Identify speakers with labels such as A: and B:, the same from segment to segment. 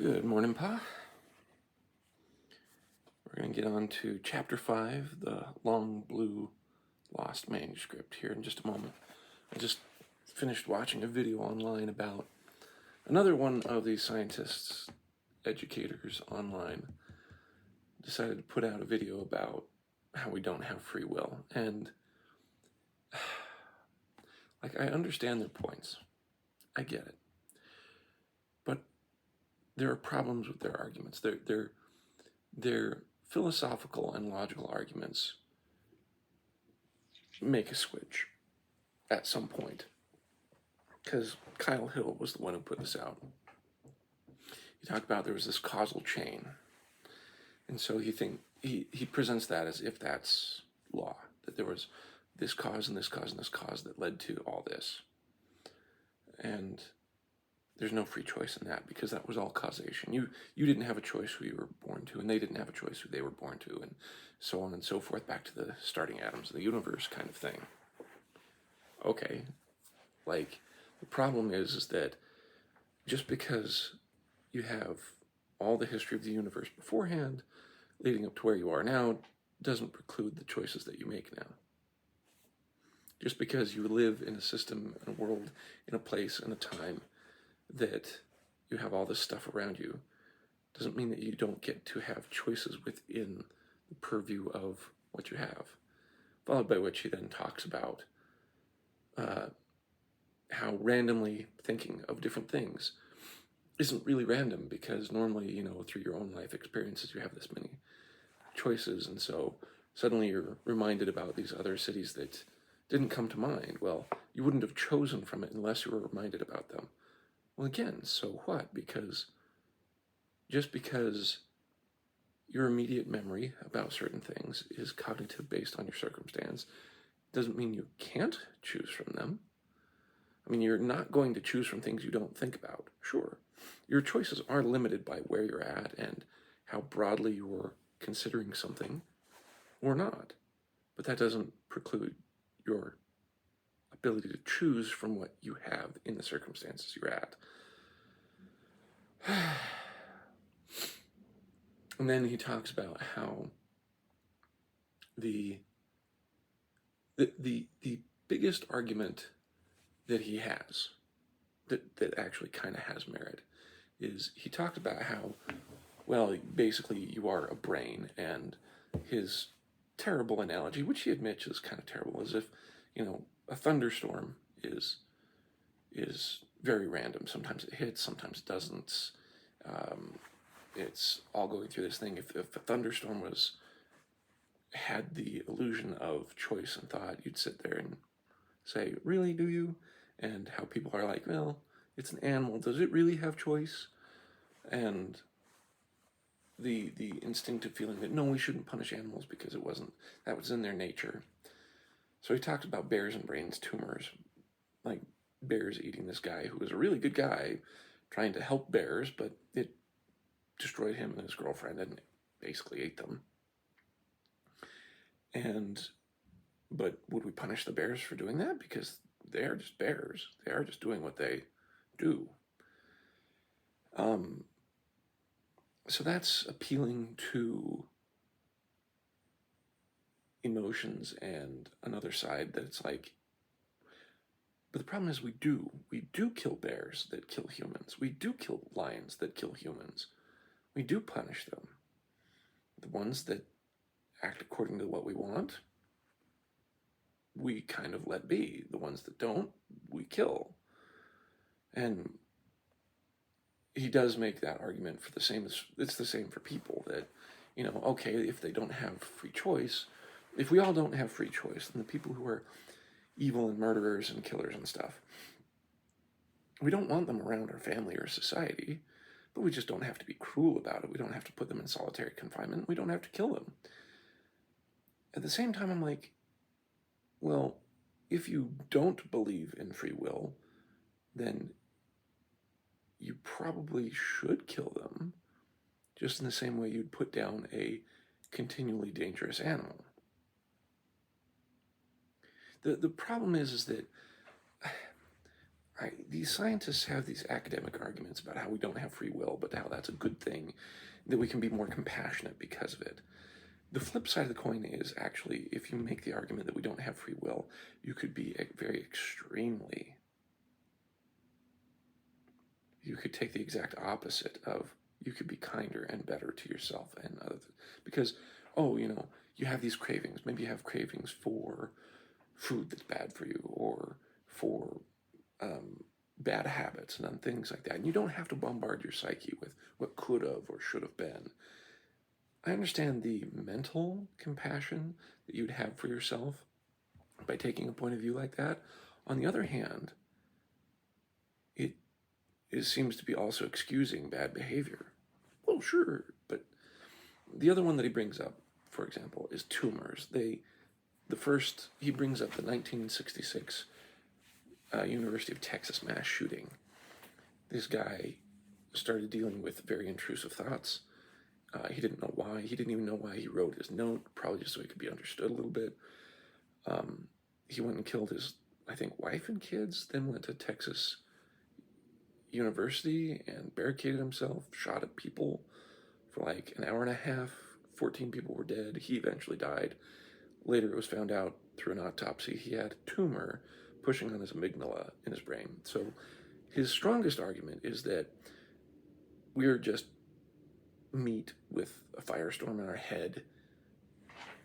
A: Good morning, Pa. We're going to get on to Chapter 5, the long blue lost manuscript, here in just a moment. I just finished watching a video online about another one of these scientists, educators online, decided to put out a video about how we don't have free will. And I understand their points. I get it. But there are problems with their arguments. Their philosophical and logical arguments make a switch at some point. Because Kyle Hill was the one who put this out. He talked about there was this causal chain. And so he presents that as if that's law, that there was this cause and this cause and this cause that led to all this. And there's no free choice in that, because that was all causation. You didn't have a choice who you were born to, and they didn't have a choice who they were born to, and so on and so forth, back to the starting atoms of the universe kind of thing. Okay, the problem is that just because you have all the history of the universe beforehand, leading up to where you are now, doesn't preclude the choices that you make now. Just because you live in a system, in a world, in a place, in a time, that you have all this stuff around you, doesn't mean that you don't get to have choices within the purview of what you have. Followed by which he then talks about how randomly thinking of different things isn't really random, because normally, through your own life experiences, you have this many choices, and so suddenly you're reminded about these other cities that didn't come to mind. Well, you wouldn't have chosen from it unless you were reminded about them. Well, again, so what? Because just because your immediate memory about certain things is cognitive based on your circumstance doesn't mean you can't choose from them. I mean, you're not going to choose from things you don't think about. Sure, your choices are limited by where you're at and how broadly you're considering something or not. But that doesn't preclude your ability to choose from what you have in the circumstances you're at. And then he talks about how the biggest argument that he has that actually kind of has merit is he talked about how, well, basically you are a brain, and his terrible analogy, which he admits is kind of terrible, is if, a thunderstorm is very random. Sometimes it hits, sometimes it doesn't. It's all going through this thing. If a thunderstorm had the illusion of choice and thought, you'd sit there and say, really, do you? And how people are like, well, it's an animal. Does it really have choice? And the instinctive feeling that, no, we shouldn't punish animals because that was in their nature. So he talks about bears and brains tumors, like bears eating this guy who was a really good guy trying to help bears, but it destroyed him and his girlfriend and basically ate them. But would we punish the bears for doing that? Because they are just bears. They are just doing what they do. So that's appealing to emotions and another side that it's like, but the problem is we do kill bears that kill humans. We do kill lions that kill humans. We do punish them. The ones that act according to what we want, we kind of let be. The ones that don't, we kill. And he does make that argument for it's the same for people, that, okay, if they don't have free choice, if we all don't have free choice, then the people who are evil and murderers and killers and stuff, we don't want them around our family or society, but we just don't have to be cruel about it. We don't have to put them in solitary confinement. We don't have to kill them. At the same time, I'm like, well, if you don't believe in free will, then you probably should kill them, just in the same way you'd put down a continually dangerous animal. The problem is that these scientists have these academic arguments about how we don't have free will, but how that's a good thing, that we can be more compassionate because of it. The flip side of the coin is actually, if you make the argument that we don't have free will, you could be you could take the exact opposite of, you could be kinder and better to yourself and others. Because, you have these cravings. Maybe you have cravings for food that's bad for you, or for bad habits and things like that. And you don't have to bombard your psyche with what could have or should have been. I understand the mental compassion that you'd have for yourself by taking a point of view like that. On the other hand, it seems to be also excusing bad behavior. Well, sure, but the other one that he brings up, for example, is tumors. He brings up the 1966 University of Texas mass shooting. This guy started dealing with very intrusive thoughts. He didn't know why. He didn't even know why he wrote his note, probably just so he could be understood a little bit. He went and killed his, I think, wife and kids, then went to Texas University and barricaded himself, shot at people for like an hour and a half. 14 people were dead. He eventually died. Later, it was found out through an autopsy he had a tumor pushing on his amygdala in his brain. So his strongest argument is that we're just meat with a firestorm in our head,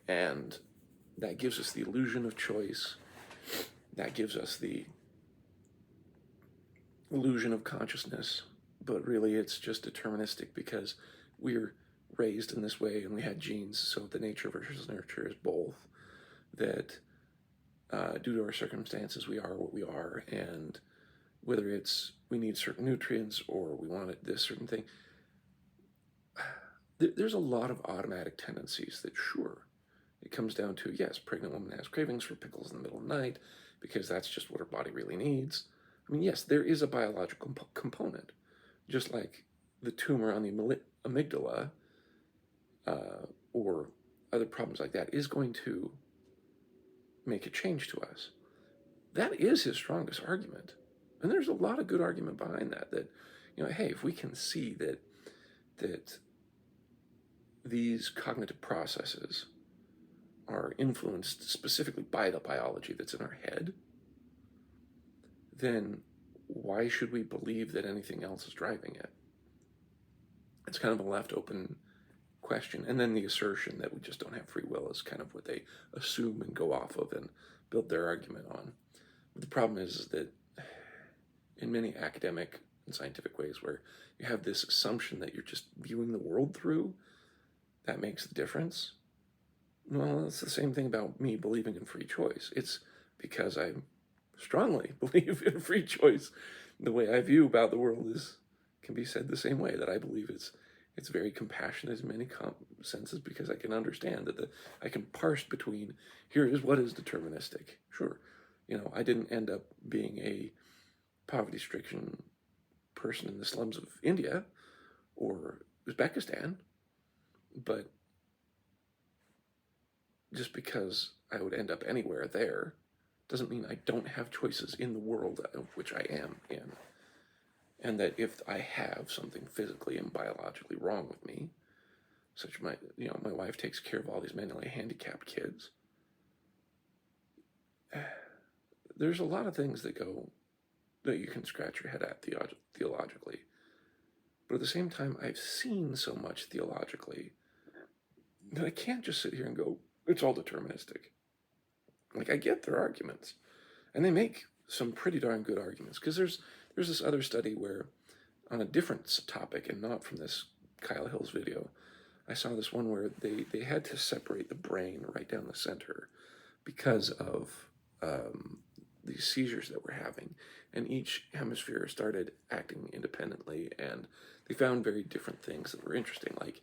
A: and that gives us the illusion of choice. That gives us the illusion of consciousness, but really it's just deterministic because we're raised in this way and we had genes, so the nature versus nurture is both, that due to our circumstances we are what we are, and whether it's we need certain nutrients or we want this certain thing, there's a lot of automatic tendencies that, sure, it comes down to, yes, pregnant woman has cravings for pickles in the middle of the night because that's just what her body really needs. I mean, yes, there is a biological component, just like the tumor on the amygdala or other problems like that is going to make a change to us. That is his strongest argument. And there's a lot of good argument behind that, hey, if we can see that these cognitive processes are influenced specifically by the biology that's in our head, then why should we believe that anything else is driving it? It's kind of a left open question. And then the assertion that we just don't have free will is kind of what they assume and go off of and build their argument on. But the problem is that in many academic and scientific ways where you have this assumption that you're just viewing the world through, that makes the difference. Well, it's the same thing about me believing in free choice. It's because I strongly believe in free choice. The way I view about the world can be said the same way, that I believe it's very compassionate in many senses, because I can understand that I can parse between, here is what is deterministic. Sure, I didn't end up being a poverty-stricken person in the slums of India or Uzbekistan, but just because I would end up anywhere there doesn't mean I don't have choices in the world of which I am in. And that if I have something physically and biologically wrong with me, such my wife takes care of all these mentally handicapped kids, there's a lot of things that you can scratch your head at theologically. But at the same time, I've seen so much theologically that I can't just sit here and go, it's all deterministic. Like, I get their arguments, and they make some pretty darn good arguments, because there's this other study where, on a different topic and not from this Kyle Hill's video, I saw this one where they had to separate the brain right down the center because of these seizures that we're having, and each hemisphere started acting independently, and they found very different things that were interesting, like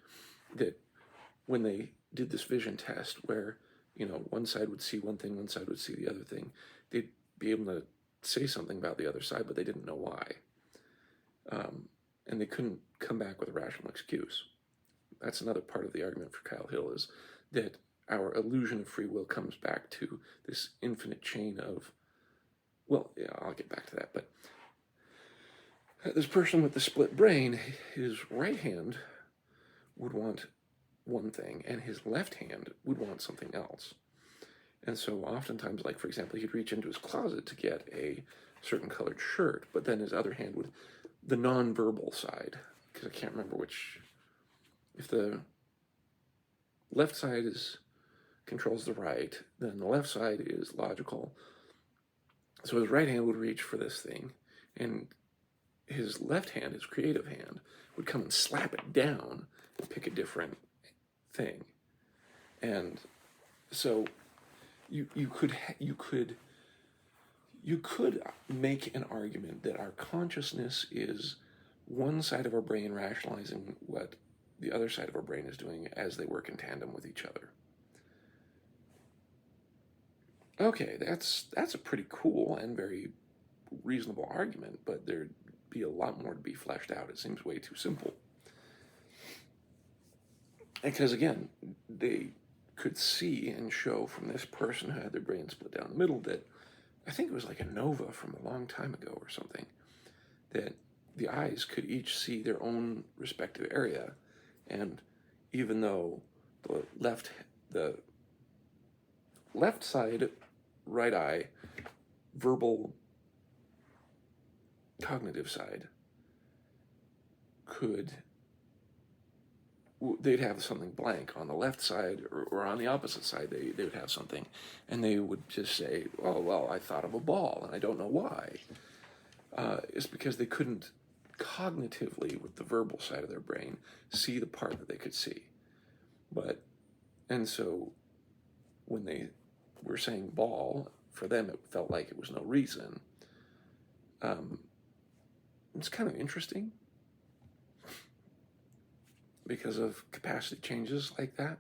A: that when they did this vision test where one side would see one thing, one side would see the other thing, they'd be able to say something about the other side, but they didn't know why. And they couldn't come back with a rational excuse. That's another part of the argument for Kyle Hill, is that our illusion of free will comes back to this infinite chain of, well, yeah, I'll get back to that, but This person with the split brain, his right hand would want one thing, and his left hand would want something else. And so oftentimes, like for example, he'd reach into his closet to get a certain colored shirt, but then his other hand would, the non-verbal side, because I can't remember which, if the left side controls the right, then the left side is logical. So his right hand would reach for this thing, and his left hand, his creative hand, would come and slap it down and pick a different thing. And so you could make an argument that our consciousness is one side of our brain rationalizing what the other side of our brain is doing as they work in tandem with each other. Okay, that's a pretty cool and very reasonable argument, but there'd be a lot more to be fleshed out. It seems way too simple. Because again, they could see and show from this person who had their brain split down the middle that, I think it was like a nova from a long time ago or something, that the eyes could each see their own respective area, and even though the left side, right eye, verbal cognitive side they'd have something blank on the left side, or on the opposite side they would have something, and they would just say, oh, well, I thought of a ball and I don't know why. It's because they couldn't cognitively, with the verbal side of their brain, see the part that they could see. And so when they were saying ball, for them it felt like it was no reason. It's kind of interesting because of capacity changes like that.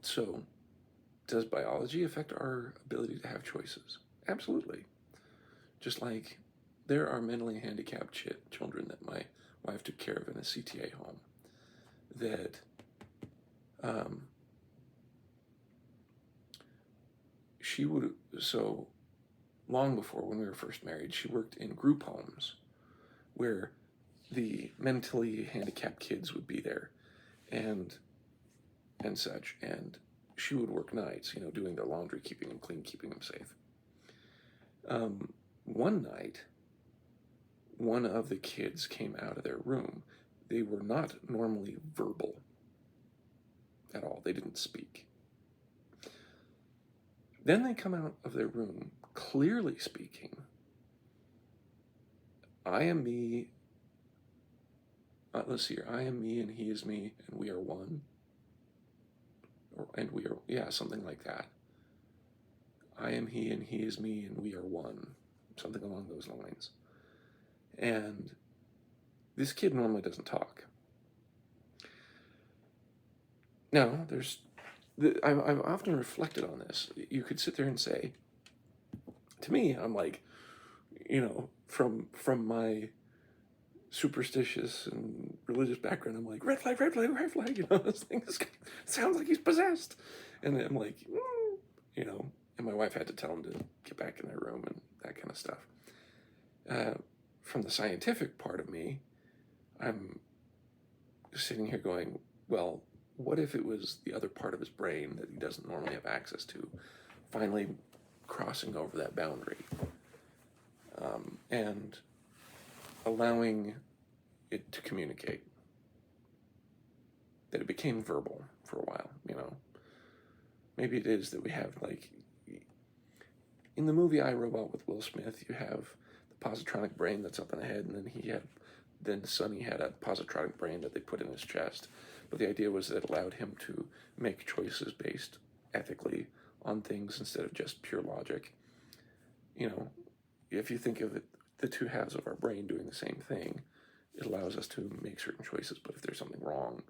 A: So does biology affect our ability to have choices? Absolutely. Just like there are mentally handicapped children that my wife took care of in a CTA home that she would, so long before, when we were first married, she worked in group homes where the mentally handicapped kids would be there and such, and she would work nights, doing their laundry, keeping them clean, keeping them safe. One night, one of the kids came out of their room. They were not normally verbal at all. They didn't speak. Then they come out of their room clearly speaking. I am me. Let's see here. I am me and he is me and we are one. And we are, yeah, something like that. I am he and he is me and we are one. Something along those lines. And this kid normally doesn't talk. Now, I've often reflected on this. You could sit there and say, to me, I'm like, from my superstitious and religious background, I'm like, red flag, red flag, red flag, this thing sounds like he's possessed. And I'm like, and my wife had to tell him to get back in their room and that kind of stuff. From the scientific part of me, I'm sitting here going, well, what if it was the other part of his brain that he doesn't normally have access to, finally crossing over that boundary, and allowing it to communicate, that it became verbal for a while, Maybe it is that we have, like, in the movie I, Robot with Will Smith, you have the positronic brain that's up in the head, and then Sonny had a positronic brain that they put in his chest. But the idea was that it allowed him to make choices based ethically on things instead of just pure logic. If you think of it, the two halves of our brain doing the same thing, it allows us to make certain choices, but if there's something wrong,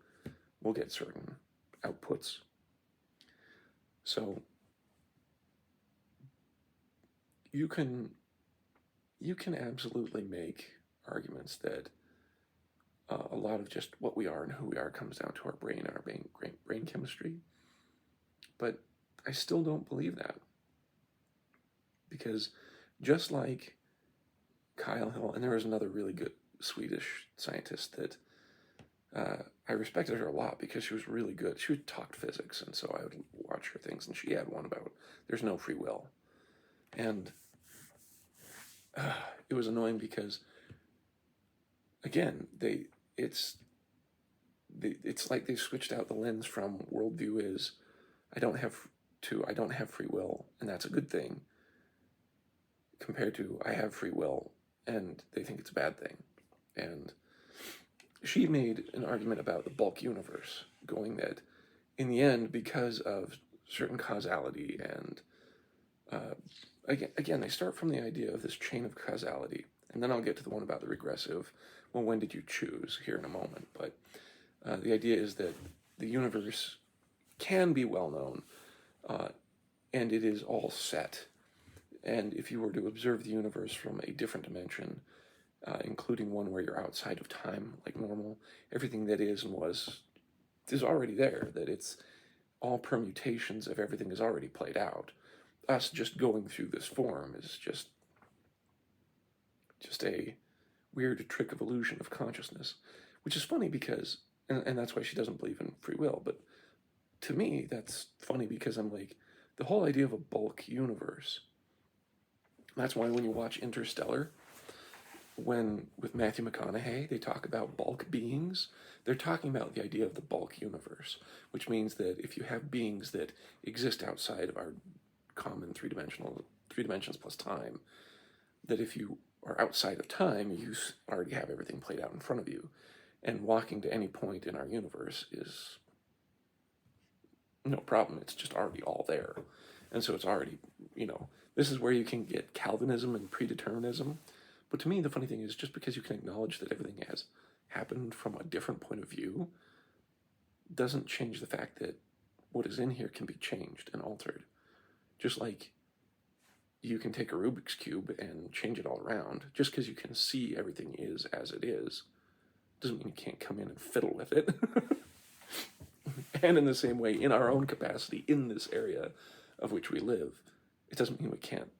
A: we'll get certain outputs. So you can absolutely make arguments that a lot of just what we are and who we are comes down to our brain and our brain chemistry. But I still don't believe that, because just like Kyle Hill, and there was another really good Swedish scientist that I respected her a lot because she was really good. She talked physics, and so I would watch her things, and she had one about there's no free will. And it was annoying because, again, it's like they switched out the lens from worldview is I don't have free will, and that's a good thing, compared to I have free will, and they think it's a bad thing. And she made an argument about the bulk universe, going that in the end, because of certain causality and again, they start from the idea of this chain of causality, and then I'll get to the one about the regressive. Well, when did you choose here in a moment? But the idea is that the universe can be well known, and it is all set. And if you were to observe the universe from a different dimension, including one where you're outside of time, like normal, everything that is and was is already there. That it's all permutations of everything is already played out. Us just going through this form is just a weird trick of illusion of consciousness, which is funny because, and that's why she doesn't believe in free will. But to me, that's funny because I'm like, the whole idea of a bulk universe. That's why when you watch Interstellar, with Matthew McConaughey, they talk about bulk beings. They're talking about the idea of the bulk universe, which means that if you have beings that exist outside of our common three dimensions plus time, that if you are outside of time, you already have everything played out in front of you, and walking to any point in our universe is no problem. It's just already all there, and so it's already, this is where you can get Calvinism and predeterminism. But to me, the funny thing is, just because you can acknowledge that everything has happened from a different point of view doesn't change the fact that what is in here can be changed and altered. Just like you can take a Rubik's Cube and change it all around, just because you can see everything is as it is, doesn't mean you can't come in and fiddle with it. And in the same way, in our own capacity, in this area of which we live, it doesn't mean we can't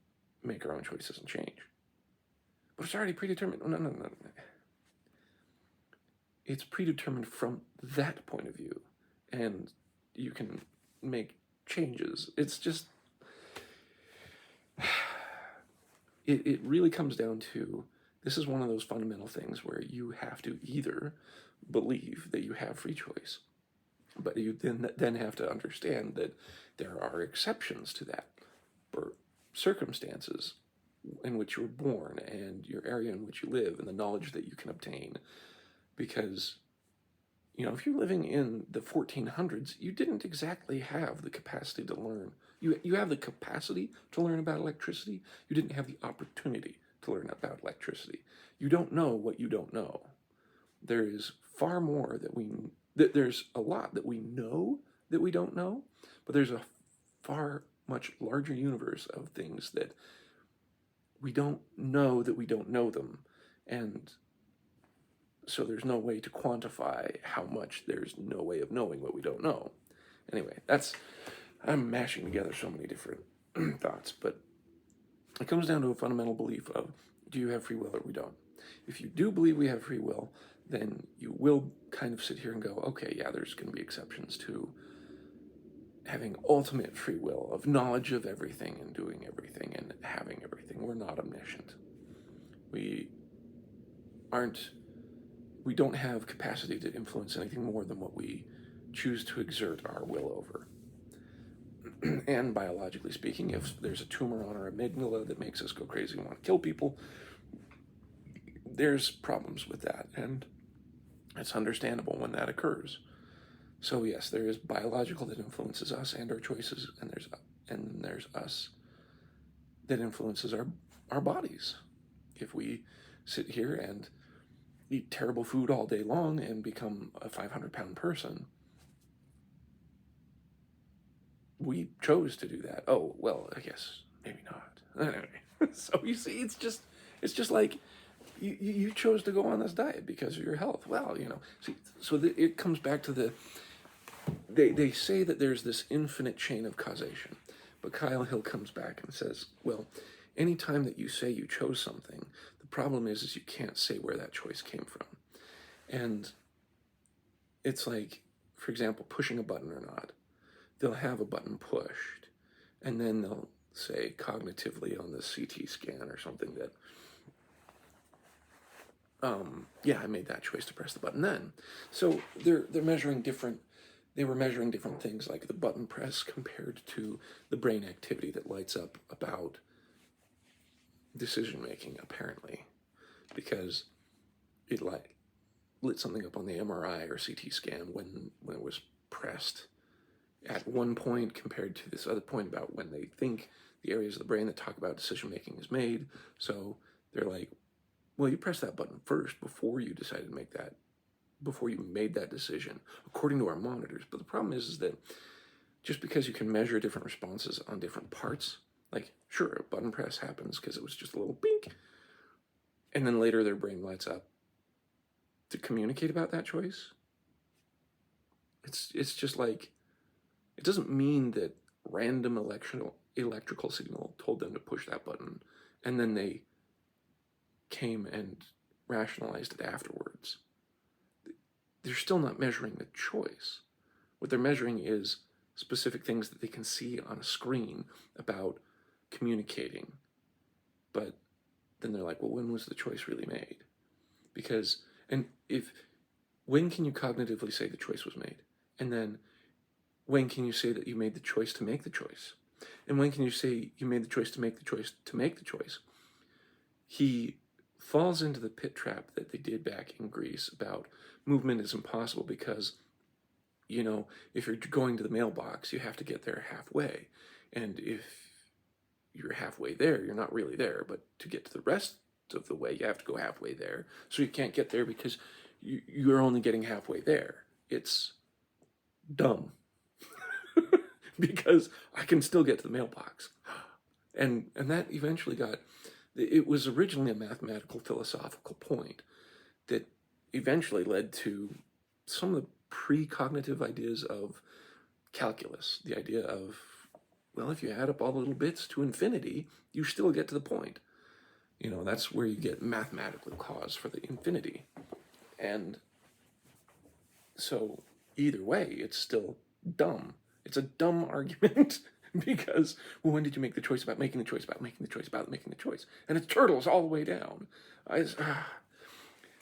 A: make our own choices and change. But it's already predetermined. No. It's predetermined from that point of view, and you can make changes. It's just, it really comes down to, this is one of those fundamental things where you have to either believe that you have free choice, but you then have to understand that there are exceptions to that, for circumstances in which you were born and your area in which you live and the knowledge that you can obtain. Because, if you're living in the 1400s, you didn't exactly have the capacity to learn. You have the capacity to learn about electricity. You didn't have the opportunity to learn about electricity. You don't know what you don't know. There is far more there's a lot that we know that we don't know, but there's a far much larger universe of things that we don't know that we don't know them. And so there's no way to quantify how much there's no way of knowing what we don't know. Anyway, I'm mashing together so many different thoughts, but it comes down to a fundamental belief of, do you have free will or we don't? If you do believe we have free will, then you will kind of sit here and go, okay, yeah, there's going to be exceptions to having ultimate free will of knowledge of everything and doing everything and having everything. We're not omniscient. We don't have capacity to influence anything more than what we choose to exert our will over. And biologically speaking, if there's a tumor on our amygdala that makes us go crazy and want to kill people, there's problems with that, and it's understandable when that occurs. So yes, there is biological that influences us and our choices, and there's us that influences our bodies. If we sit here and eat terrible food all day long and become a 500-pound person, we chose to do that. Oh, well, I guess maybe not. Anyway, so you see, it's just like you chose to go on this diet because of your health. Well, see, so it comes back to they say that there's this infinite chain of causation, but Kyle Hill comes back and says, well, anytime that you say you chose something, the problem is you can't say where that choice came from. And it's like, for example, pushing a button or not. They'll have a button pushed, and then they'll say cognitively on the CT scan or something that, yeah, I made that choice to press the button then. So they're measuring different. They were measuring different things like the button press compared to the brain activity that lights up about decision making, apparently, because it lit something up on the MRI or CT scan when it was pressed at one point compared to this other point about when they think the areas of the brain that talk about decision making is made. So they're like, well, you pressed that button first before you decided to make that, before you made that decision, according to our monitors. But the problem is that just because you can measure different responses on different parts, like, sure, a button press happens because it was just a little bink, and then later their brain lights up to communicate about that choice. It's just like, it doesn't mean that random electrical signal told them to push that button, and then they came and rationalized it afterwards. They're still not measuring the choice. What they're measuring is specific things that they can see on a screen about communicating. But then they're like, well, when was the choice really made? Because, when can you cognitively say the choice was made? And then when can you say that you made the choice to make the choice? And when can you say you made the choice to make the choice to make the choice? He falls into the pit trap that they did back in Greece about movement is impossible because, if you're going to the mailbox, you have to get there halfway. And if you're halfway there, you're not really there. But to get to the rest of the way, you have to go halfway there. So you can't get there because you're only getting halfway there. It's dumb. Because I can still get to the mailbox. And that eventually it was originally a mathematical philosophical point that eventually led to some of the precognitive ideas of calculus. The idea of, well, if you add up all the little bits to infinity, you still get to the point. That's where you get mathematical cause for the infinity. And so either way, it's still dumb. It's a dumb argument because, well, when did you make the choice about making the choice about making the choice about making the choice? And it's turtles all the way down.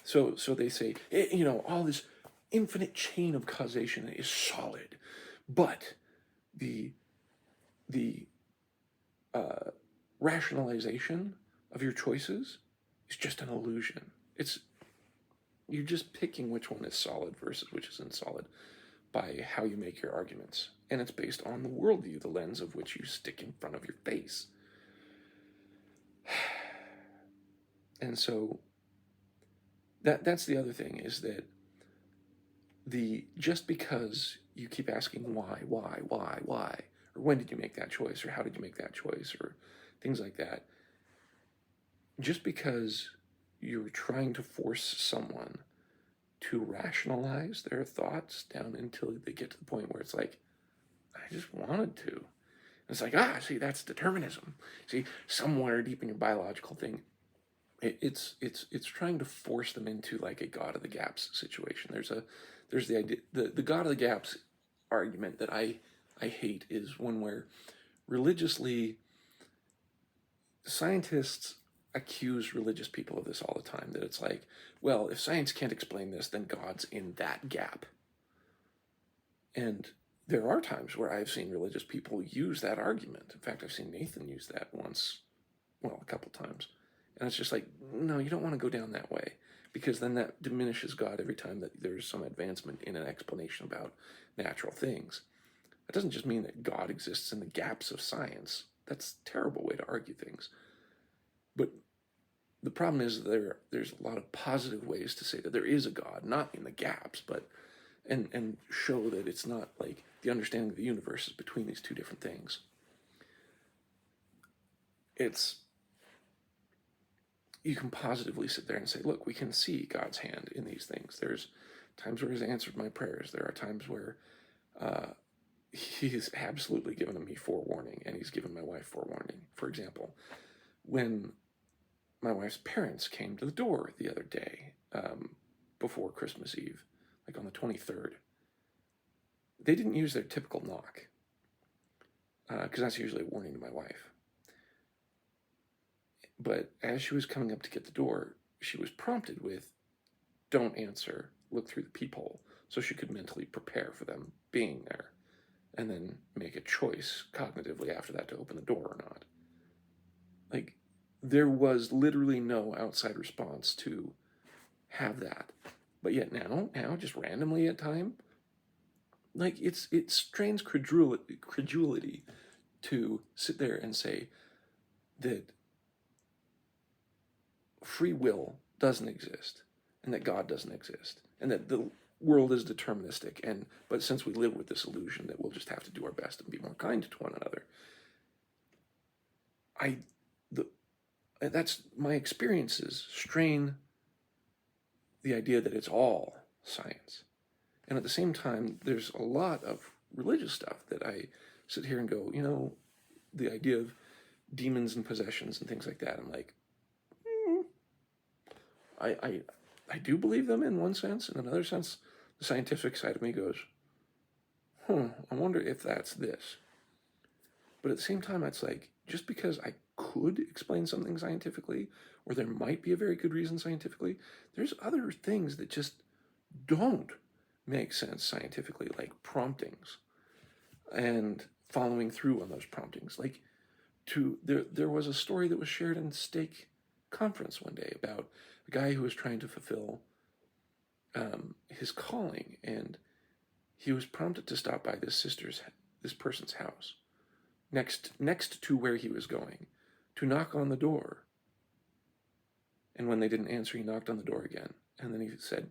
A: So they say, all this infinite chain of causation is solid, but the rationalization of your choices is just an illusion. You're just picking which one is solid versus which isn't solid by how you make your arguments. And it's based on the worldview, the lens of which you stick in front of your face. And so that's the other thing, is that just because you keep asking why, or when did you make that choice, or how did you make that choice, or things like that, just because you're trying to force someone to rationalize their thoughts down until they get to the point where it's like, I just wanted to. And it's like, see, that's determinism. See, somewhere deep in your biological thing, it's trying to force them into like a God of the gaps situation. There's the idea, the God of the gaps argument that I hate is one where religiously scientists accuse religious people of this all the time, that it's like, well, if science can't explain this, then God's in that gap. And there are times where I've seen religious people use that argument. In fact, I've seen Nathan use that a couple times. And it's just like, no, you don't want to go down that way, because then that diminishes God every time that there's some advancement in an explanation about natural things. That doesn't just mean that God exists in the gaps of science. That's a terrible way to argue things. But the problem is there's a lot of positive ways to say that there is a God, not in the gaps, but and show that it's not like the understanding of the universe is between these two different things. You can positively sit there and say, look, we can see God's hand in these things. There's times where he's answered my prayers. There are times where he's absolutely given me forewarning, and he's given my wife forewarning, for example. when my wife's parents came to the door the other day, before Christmas Eve, like on the 23rd. They didn't use their typical knock, because that's usually a warning to my wife. But as she was coming up to get the door, she was prompted with, "Don't answer, look through the peephole," so she could mentally prepare for them being there, and then make a choice cognitively after that to open the door or not. Like, there was literally no outside response to have that. But yet now, just randomly at time, like, it strains credulity to sit there and say that free will doesn't exist, and that God doesn't exist, and that the world is deterministic, but since we live with this illusion that we'll just have to do our best and be more kind to one another, that's my experiences strain the idea that it's all science. And at the same time, there's a lot of religious stuff that I sit here and go, the idea of demons and possessions and things like that, I'm like, I do believe them in one sense. In another sense, the scientific side of me goes, I wonder if that's this. But at the same time, it's like, just because I could explain something scientifically, or there might be a very good reason scientifically, there's other things that just don't make sense scientifically, like promptings and following through on those promptings. Like, there was a story that was shared in Stake Conference one day about a guy who was trying to fulfill his calling, and he was prompted to stop by this person's house next to where he was going, to knock on the door. And when they didn't answer, he knocked on the door again, and then he said,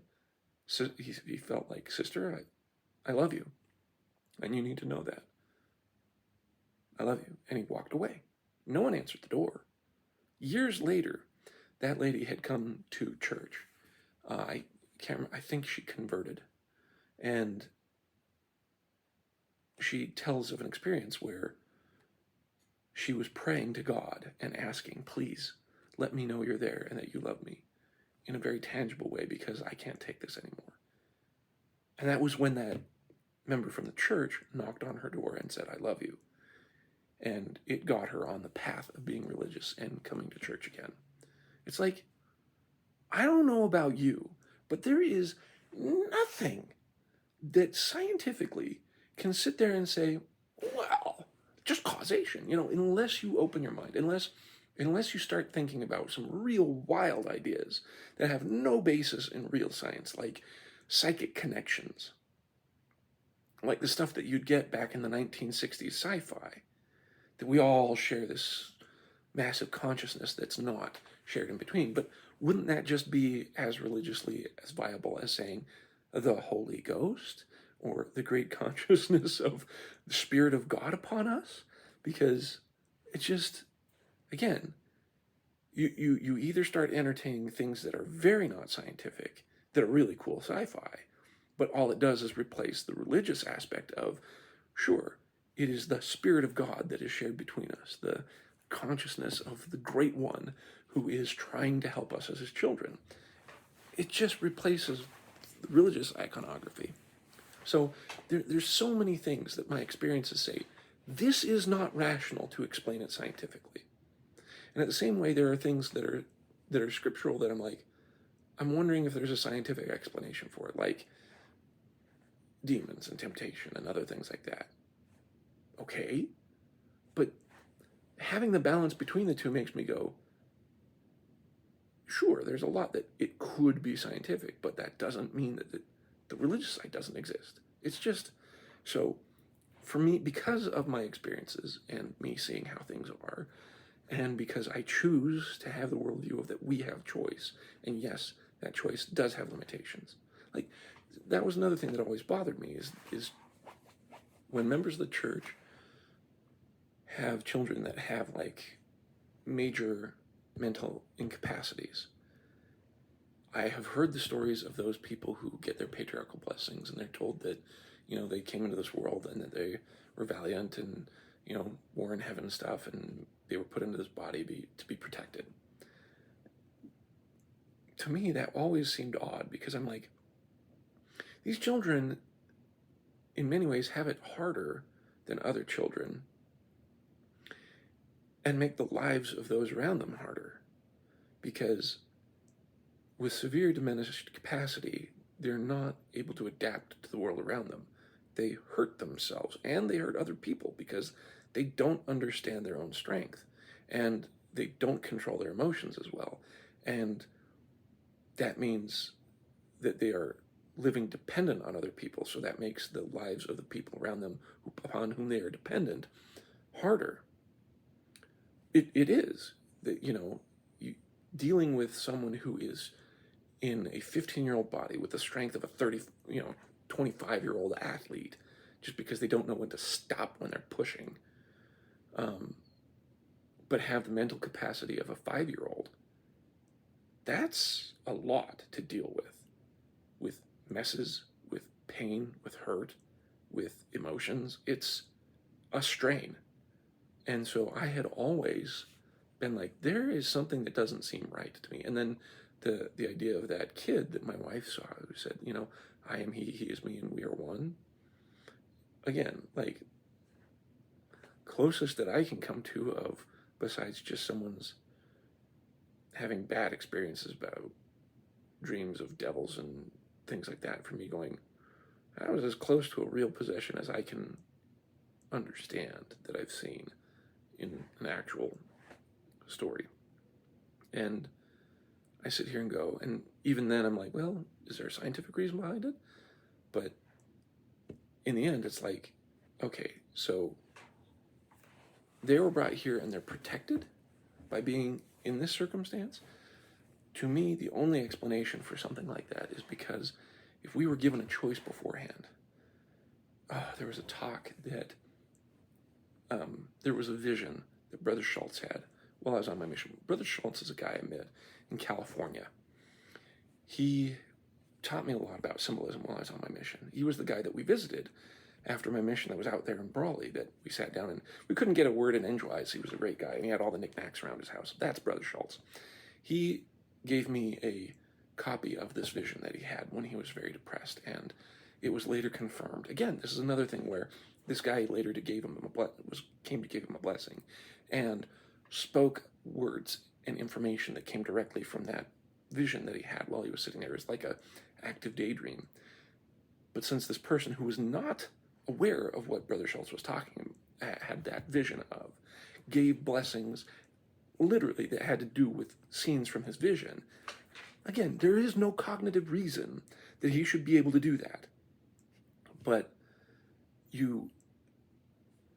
A: he felt like, "Sister, I love you, and you need to know that. I love you." And he walked away. No one answered the door. Years later, that lady had come to church. I can't remember, I think she converted. And she tells of an experience where she was praying to God and asking, "Please, let me know you're there and that you love me in a very tangible way, because I can't take this anymore." And that was when that member from the church knocked on her door and said, "I love you." And it got her on the path of being religious and coming to church again. It's like, I don't know about you, but there is nothing that scientifically can sit there and say, well, just causation, unless you open your mind, unless you start thinking about some real wild ideas that have no basis in real science, like psychic connections, like the stuff that you'd get back in the 1960s sci-fi, that we all share this massive consciousness that's not shared in between. But wouldn't that just be as religiously as viable as saying the Holy Ghost, or the great consciousness of the Spirit of God upon us? Because it's just, again, you either start entertaining things that are very not scientific, that are really cool sci-fi, but all it does is replace the religious aspect of, sure, it is the Spirit of God that is shared between us, the consciousness of the Great One who is trying to help us as his children. It just replaces the religious iconography. So there's so many things that my experiences say, this is not rational to explain it scientifically. And at the same way, there are things that are scriptural that I'm like, I'm wondering if there's a scientific explanation for it, like demons and temptation and other things like that. Okay, but having the balance between the two makes me go, sure, there's a lot that it could be scientific, but that doesn't mean that the religious side doesn't exist. It's just, so for me, because of my experiences and me seeing how things are, and because I choose to have the worldview of that we have choice, and yes, that choice does have limitations. Like, that was another thing that always bothered me, is when members of the church have children that have like major mental incapacities. I have heard the stories of those people who get their patriarchal blessings, and they're told that, they came into this world and that they were valiant and, were in heaven and stuff, and they were put into this body to be protected. To me, that always seemed odd, because I'm like, these children, in many ways, have it harder than other children and make the lives of those around them harder, because with severe diminished capacity, they're not able to adapt to the world around them. They hurt themselves and they hurt other people because they don't understand their own strength, and they don't control their emotions as well. And that means that they are living dependent on other people, so that makes the lives of the people around them upon whom they are dependent harder. It is that, dealing with someone who is in a 15-year-old body with the strength of a 25-year-old athlete, just because they don't know when to stop when they're pushing, but have the mental capacity of a 5-year-old. That's a lot to deal with messes, with pain, with hurt, with emotions. It's a strain. And so I had always been like, there is something that doesn't seem right to me. And then the idea of that kid that my wife saw, who said, I am he, he is me, and we are one. Again, like, closest that I can come to of, besides just someone's having bad experiences about dreams of devils and things like that, for me going, I was as close to a real possession as I can understand that I've seen in an actual story. And I sit here and go, and even then I'm like, well, is there a scientific reason behind it? But in the end, it's like, okay, so they were brought here and they're protected by being in this circumstance. To me, the only explanation for something like that is because if we were given a choice beforehand, there was a talk that, there was a vision that Brother Schultz had while I was on my mission. Brother Schultz is a guy I met in California. He taught me a lot about symbolism while I was on my mission. He was the guy that we visited after my mission that was out there in Brawley, that we sat down and we couldn't get a word in edgewise. He was a great guy, and he had all the knickknacks around his house. That's Brother Schultz. He gave me a copy of this vision that he had when he was very depressed, and it was later confirmed. Again, this is another thing where this guy later came to give him a blessing, and spoke words and information that came directly from that vision that he had while he was sitting there. It's like a active daydream. But since this person who was not aware of what Brother Schultz was talking had that vision of, gave blessings literally that had to do with scenes from his vision, again, there is no cognitive reason that he should be able to do that. But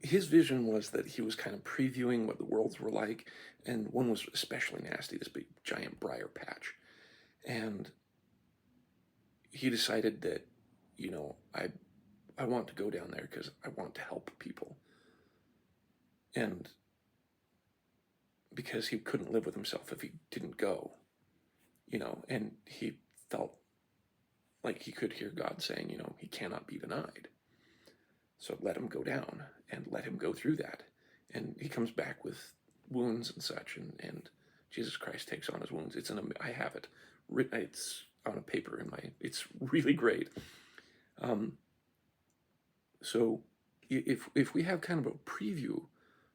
A: his vision was that he was kind of previewing what the worlds were like, and one was especially nasty, this big giant briar patch. And he decided that, I want to go down there because I want to help people. And because he couldn't live with himself if he didn't go, and he felt like he could hear God saying, he cannot be denied. So let him go down and let him go through that. And he comes back with wounds and such, and Jesus Christ takes on his wounds. I have it written, it's on a paper it's really great. So if we have kind of a preview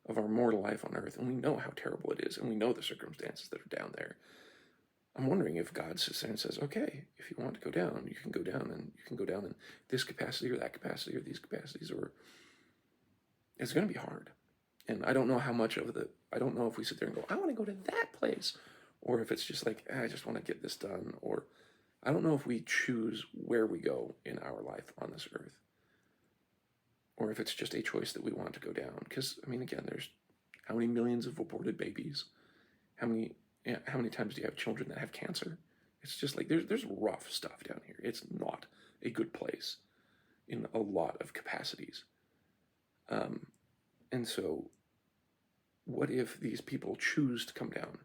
A: of our mortal life on earth, and we know how terrible it is, and we know the circumstances that are down there, I'm wondering if God sits there and says, okay, if you want to go down, you can go down, and you can go down in this capacity or that capacity or these capacities, or it's going to be hard. And I don't know how much of I don't know if we sit there and go, I want to go to that place, or if it's just like, I just want to get this done, or I don't know if we choose where we go in our life on this earth, or if it's just a choice that we want to go down. Because, again, there's how many millions of aborted babies? How many times do you have children that have cancer? It's just like, there's rough stuff down here. It's not a good place in a lot of capacities. And so what if these people choose to come down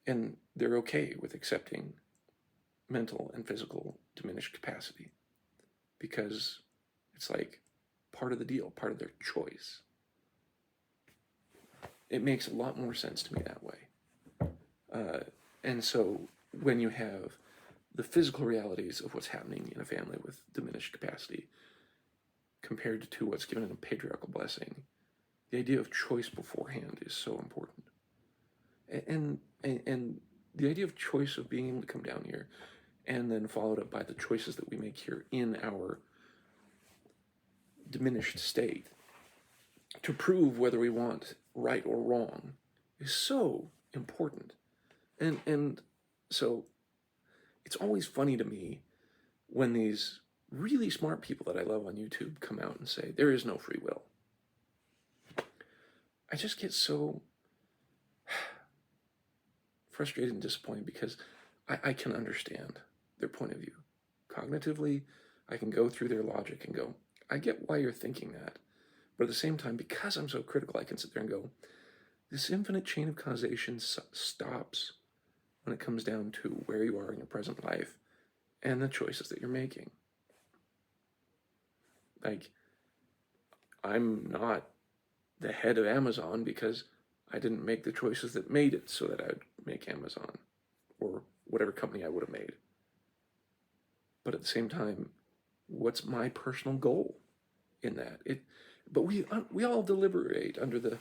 A: and they're okay with accepting mental and physical diminished capacity? Because it's like part of the deal, part of their choice. it makes a lot more sense to me that way. And so when you have the physical realities of what's happening in a family with diminished capacity compared to what's given in a patriarchal blessing, the idea of choice beforehand is so important. And the idea of choice, of being able to come down here and then followed up by the choices that we make here in our diminished state to prove whether we want right or wrong is so important. And so it's always funny to me when these really smart people that I love on YouTube come out and say, there is no free will. I just get so frustrated and disappointed because I can understand their point of view. Cognitively, I can go through their logic and go, I get why you're thinking that. But at the same time, because I'm so critical, I can sit there and go, this infinite chain of causation stops when it comes down to where you are in your present life and the choices that you're making. Like, I'm not the head of Amazon because I didn't make the choices that made it so that I'd make Amazon or whatever company I would have made. But at the same time, what's my personal goal in that? But we all deliberate under the.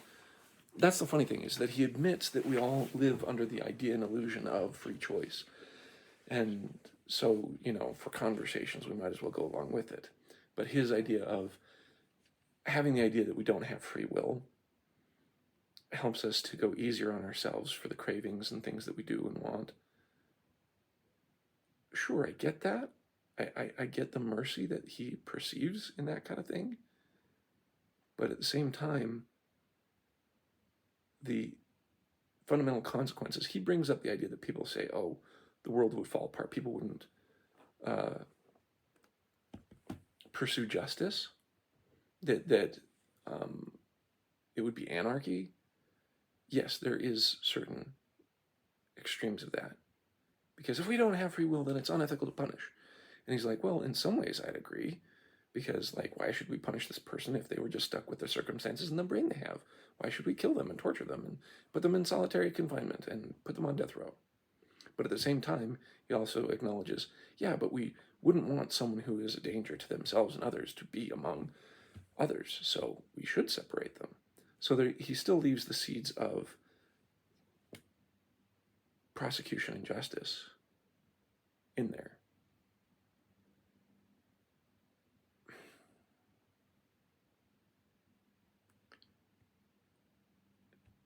A: That's the funny thing, is that he admits that we all live under the idea and illusion of free choice. And so, for conversations, we might as well go along with it. But his idea of having the idea that we don't have free will helps us to go easier on ourselves for the cravings and things that we do and want. Sure, I get that. I get the mercy that he perceives in that kind of thing. But at the same time, the fundamental consequences, he brings up the idea that people say, oh, the world would fall apart. People wouldn't pursue justice, that it would be anarchy. Yes, there is certain extremes of that. Because if we don't have free will, then it's unethical to punish. And he's like, well, in some ways I'd agree. Because, why should we punish this person if they were just stuck with the circumstances and the brain they have? Why should we kill them and torture them and put them in solitary confinement and put them on death row? But at the same time, he also acknowledges, yeah, but we wouldn't want someone who is a danger to themselves and others to be among others, so we should separate them. So he still leaves the seeds of prosecution and justice in there.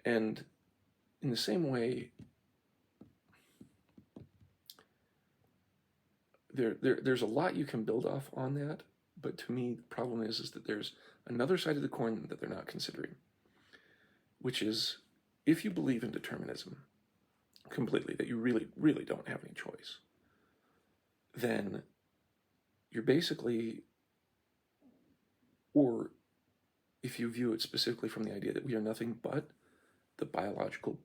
A: And in the same way, there's a lot you can build off on that, but to me, the problem is that there's another side of the coin that they're not considering, which is, if you believe in determinism completely, that you really, really don't have any choice, then you're basically, or if you view it specifically from the idea that we are nothing but the biological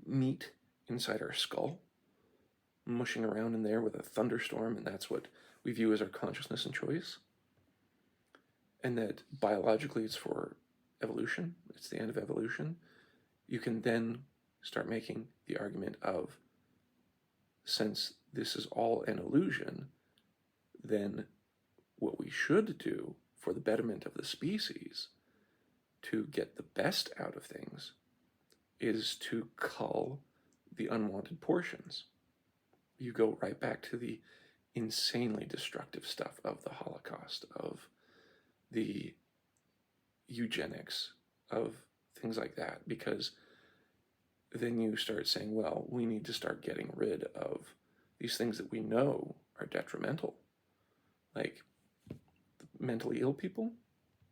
A: meat inside our skull, mushing around in there with a thunderstorm, and that's what we view as our consciousness and choice, and that biologically it's for evolution, it's the end of evolution, you can then start making the argument of, since this is all an illusion, then what we should do for the betterment of the species to get the best out of things is to cull the unwanted portions. You go right back to the insanely destructive stuff of the Holocaust, of the eugenics, of things like that, because then you start saying, well, we need to start getting rid of these things that we know are detrimental. Like mentally ill people?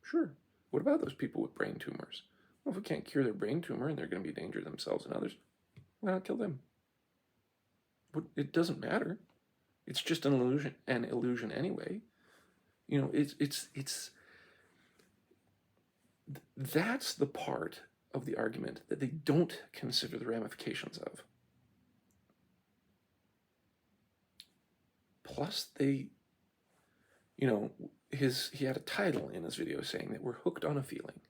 A: Sure. What about those people with brain tumors? Well, if we can't cure their brain tumor and they're going to be a danger to themselves and others, why not kill them? But it doesn't matter. It's just an illusion anyway. That's the part of the argument that they don't consider the ramifications of. Plus, he had a title in his video saying that we're hooked on a feeling.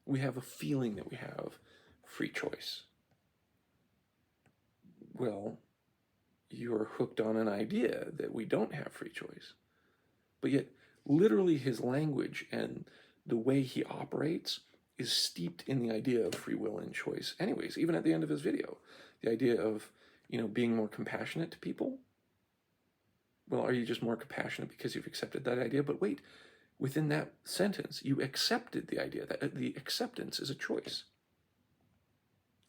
A: We have a feeling that we have free choice. Well, you're hooked on an idea that we don't have free choice. But yet, literally, his language and the way he operates is steeped in the idea of free will and choice. Anyways, even at the end of his video, the idea of, being more compassionate to people. Well, are you just more compassionate because you've accepted that idea? But wait, within that sentence, you accepted the idea that the acceptance is a choice.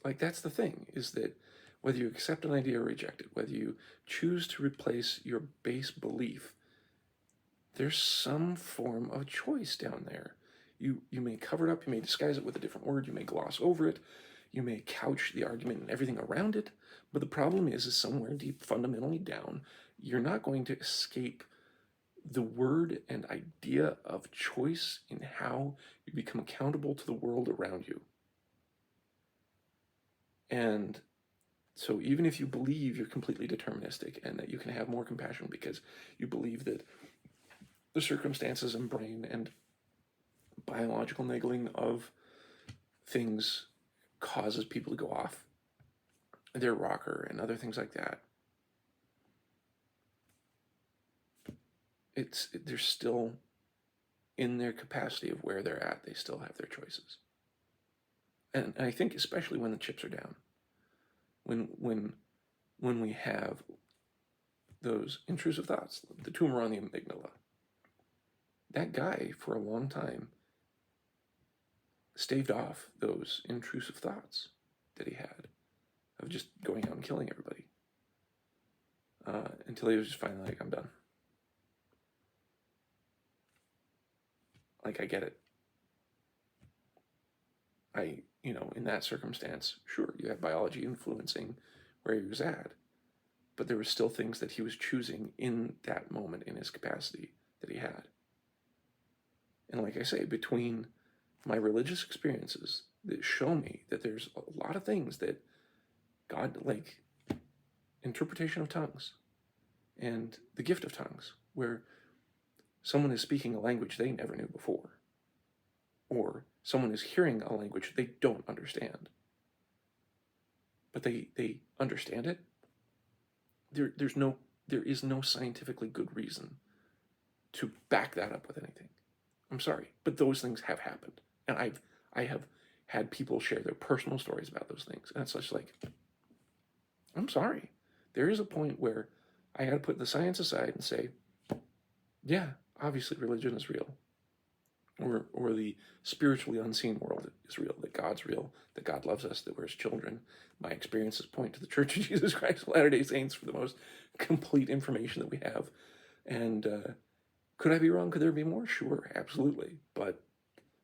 A: Like, that's the thing, is that whether you accept an idea or reject it, whether you choose to replace your base belief, there's some form of choice down there. You may cover it up, you may disguise it with a different word, you may gloss over it, you may couch the argument and everything around it, but the problem is somewhere deep, fundamentally down, you're not going to escape the word and idea of choice in how you become accountable to the world around you. And so even if you believe you're completely deterministic and that you can have more compassion because you believe that the circumstances and brain and biological niggling of things causes people to go off their rocker and other things like that, they're still in their capacity of where they're at. They still have their choices. And I think especially when the chips are down, when we have those intrusive thoughts, the tumor on the amygdala, that guy for a long time staved off those intrusive thoughts that he had of just going out and killing everybody, until he was just finally like, I'm done. Like, I get it. In that circumstance, sure, you have biology influencing where he was at, but there were still things that he was choosing in that moment in his capacity that he had. And like I say, between my religious experiences that show me that there's a lot of things that God, like interpretation of tongues and the gift of tongues, where someone is speaking a language they never knew before, or someone is hearing a language they don't understand, but they understand it. There is no scientifically good reason to back that up with anything. I'm sorry, but those things have happened, and I have had people share their personal stories about those things, and it's just like, I'm sorry. There is a point where I got to put the science aside and say, yeah, obviously religion is real, or the spiritually unseen world is real, that God's real, that God loves us, that we're his children. My experiences point to the Church of Jesus Christ of Latter-day Saints for the most complete information that we have. And could I be wrong? Could there be more? Sure, absolutely. But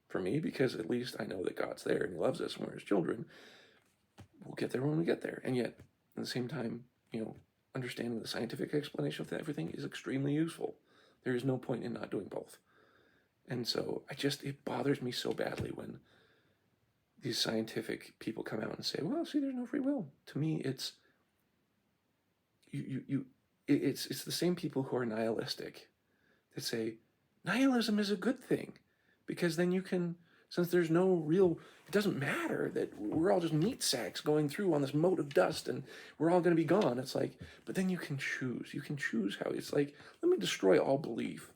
A: for me, because at least I know that God's there and he loves us and we're his children, we'll get there when we get there. And yet, at the same time, understanding the scientific explanation of everything is extremely useful. There is no point in not doing both. And so it bothers me so badly when these scientific people come out and say, well, see, there's no free will. To me, it's the same people who are nihilistic that say nihilism is a good thing, because then you can, since there's no real, it doesn't matter that we're all just meat sacks going through on this mote of dust and we're all going to be gone. It's like, but then you can choose how. It's like, let me destroy all belief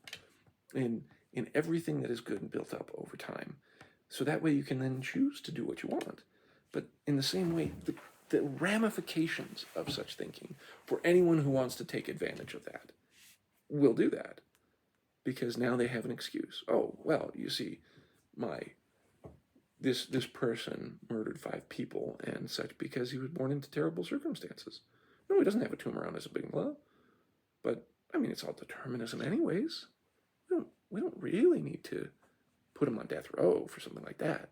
A: in everything that is good and built up over time, so that way you can then choose to do what you want. But in the same way, the ramifications of such thinking for anyone who wants to take advantage of that will do that, because now they have an excuse. Oh, well, you see, this person murdered 5 people and such because he was born into terrible circumstances. No, he doesn't have a tumor on his amygdala, but I mean, it's all determinism anyways. We don't really need to put him on death row for something like that.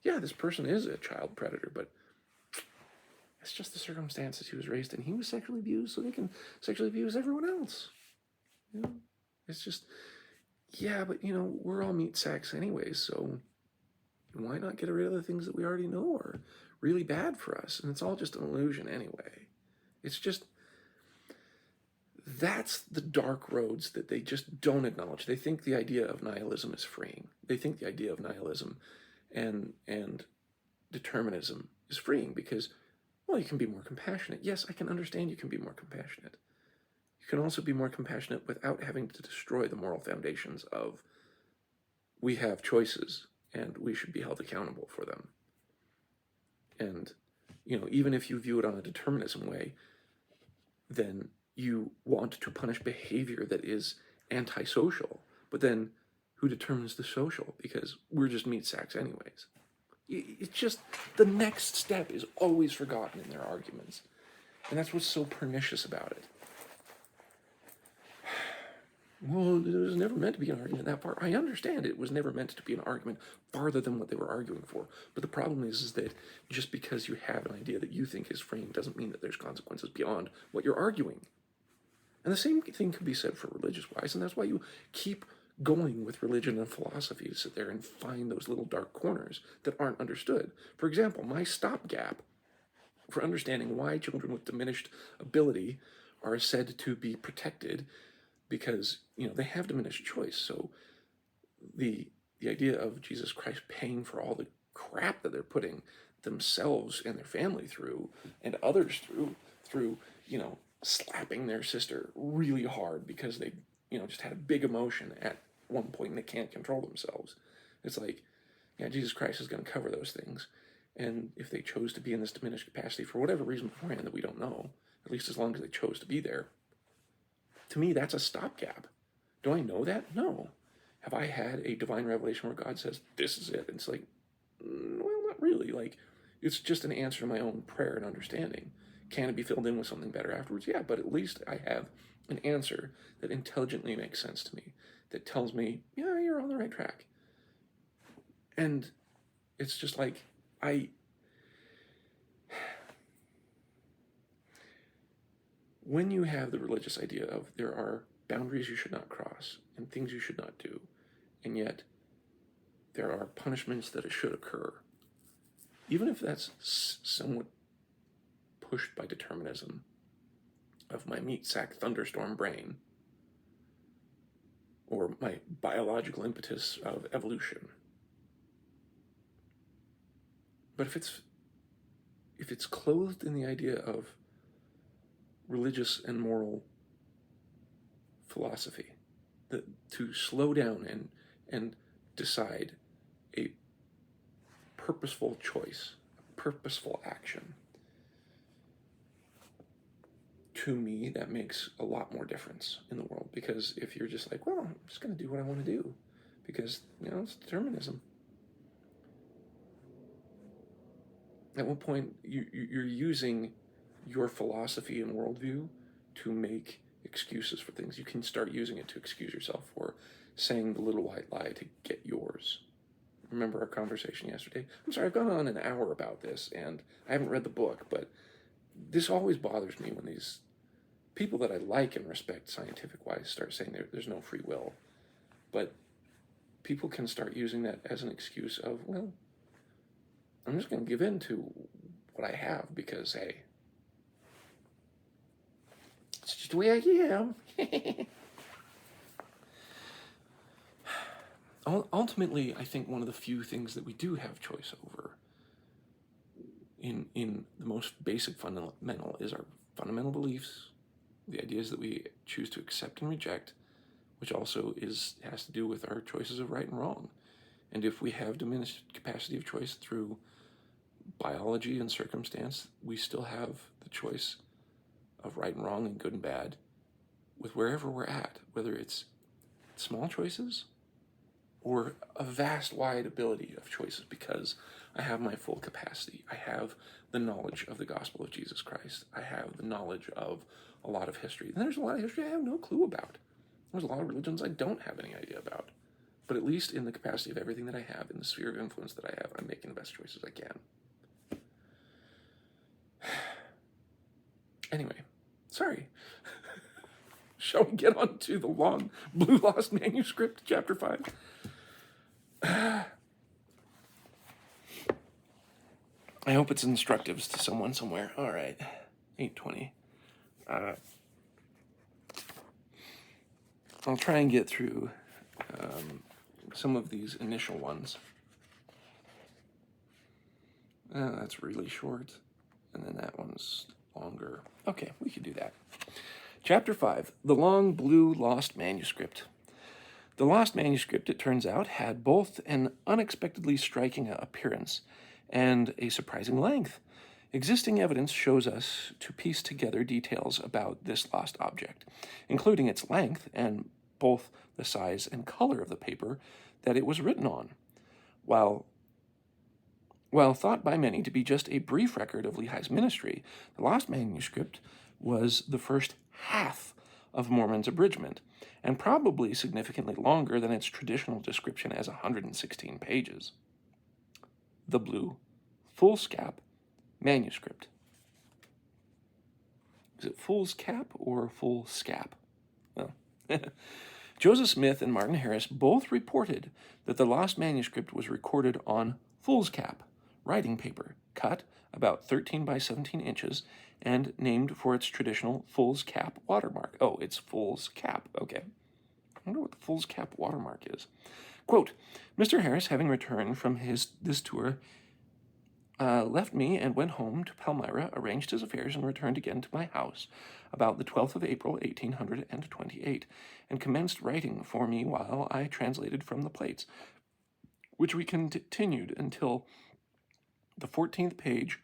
A: Yeah, this person is a child predator, but it's just the circumstances he was raised in. He was sexually abused, so they can sexually abuse everyone else. It's just, yeah, but we're all meat sacks anyways, so why not get rid of the things that we already know are really bad for us? And it's all just an illusion anyway. It's just, that's the dark roads that they just don't acknowledge. They think the idea of nihilism is freeing. They think the idea of nihilism and determinism is freeing because, well, you can be more compassionate. Yes, I can understand you can be more compassionate. You can also be more compassionate without having to destroy the moral foundations of we have choices and we should be held accountable for them. And, even if you view it on a determinism way, then you want to punish behavior that is antisocial. But then who determines the social? Because we're just meat sacks anyways. It's just the next step is always forgotten in their arguments. And that's what's so pernicious about it. Well, it was never meant to be an argument that far. I understand it was never meant to be an argument farther than what they were arguing for. But the problem is that just because you have an idea that you think is freeing doesn't mean that there's consequences beyond what you're arguing. And the same thing can be said for religious-wise, and that's why you keep going with religion and philosophy to sit there and find those little dark corners that aren't understood. For example, my stopgap for understanding why children with diminished ability are said to be protected because, they have diminished choice. So the idea of Jesus Christ paying for all the crap that they're putting themselves and their family through and others through, slapping their sister really hard because they, just had a big emotion at one point and they can't control themselves. It's like, yeah, Jesus Christ is going to cover those things. And if they chose to be in this diminished capacity for whatever reason beforehand that we don't know, at least as long as they chose to be there, to me, that's a stopgap. Do I know that? No. Have I had a divine revelation where God says, this is it? And it's like, well, not really. Like, it's just an answer to my own prayer and understanding. Can it be filled in with something better afterwards? Yeah, but at least I have an answer that intelligently makes sense to me, that tells me, yeah, you're on the right track. And it's just like, when you have the religious idea of there are boundaries you should not cross and things you should not do, and yet there are punishments that should occur, even if that's somewhat pushed by determinism of my meat sack thunderstorm brain or my biological impetus of evolution. But if it's clothed in the idea of religious and moral philosophy, to slow down and decide a purposeful choice, purposeful action, to me, that makes a lot more difference in the world. Because if you're just like, well, I'm just going to do what I want to do because, it's determinism. At what point you're using your philosophy and worldview to make excuses for things. You can start using it to excuse yourself for saying the little white lie to get yours. Remember our conversation yesterday? I'm sorry, I've gone on an hour about this, and I haven't read the book, but this always bothers me when these people that I like and respect scientific-wise start saying there's no free will. But people can start using that as an excuse of, well, I'm just going to give in to what I have because, hey, it's just the way I am. Ultimately, I think one of the few things that we do have choice over in the most basic fundamental is our fundamental beliefs, the ideas that we choose to accept and reject, which also has to do with our choices of right and wrong. And if we have diminished capacity of choice through biology and circumstance, we still have the choice of right and wrong and good and bad with wherever we're at, whether it's small choices or a vast wide ability of choices, because I have my full capacity. I have the knowledge of the gospel of Jesus Christ. I have the knowledge of a lot of history. And there's a lot of history I have no clue about. There's a lot of religions I don't have any idea about. But at least in the capacity of everything that I have, in the sphere of influence that I have, I'm making the best choices I can. Anyway, sorry. Shall we get on to the long Blue Lost Manuscript, Chapter 5? I hope it's instructive to someone somewhere. All right, 8:20. I'll try and get through some of these initial ones. That's really short. And then that one's longer. Okay, we could do that. Chapter 5, The Long Blue Lost Manuscript. The lost manuscript, it turns out, had both an unexpectedly striking appearance and a surprising length. Existing evidence shows us to piece together details about this lost object, including its length and both the size and color of the paper that it was written on. While thought by many to be just a brief record of Lehi's ministry, the lost manuscript was the first half of Mormon's abridgment, and probably significantly longer than its traditional description as 116 pages. The Blue Foolscap Manuscript. Is it foolscap or foolscap? Well, Joseph Smith and Martin Harris both reported that the lost manuscript was recorded on foolscap writing paper, cut about 13 by 17 inches, and named for its traditional fool's cap watermark. Oh, it's fool's cap. Okay. I wonder what the fool's cap watermark is. Quote, Mr. Harris, having returned from this tour, left me and went home to Palmyra, arranged his affairs, and returned again to my house about the 12th of April, 1828, and commenced writing for me while I translated from the plates, which we continued until the 14th page,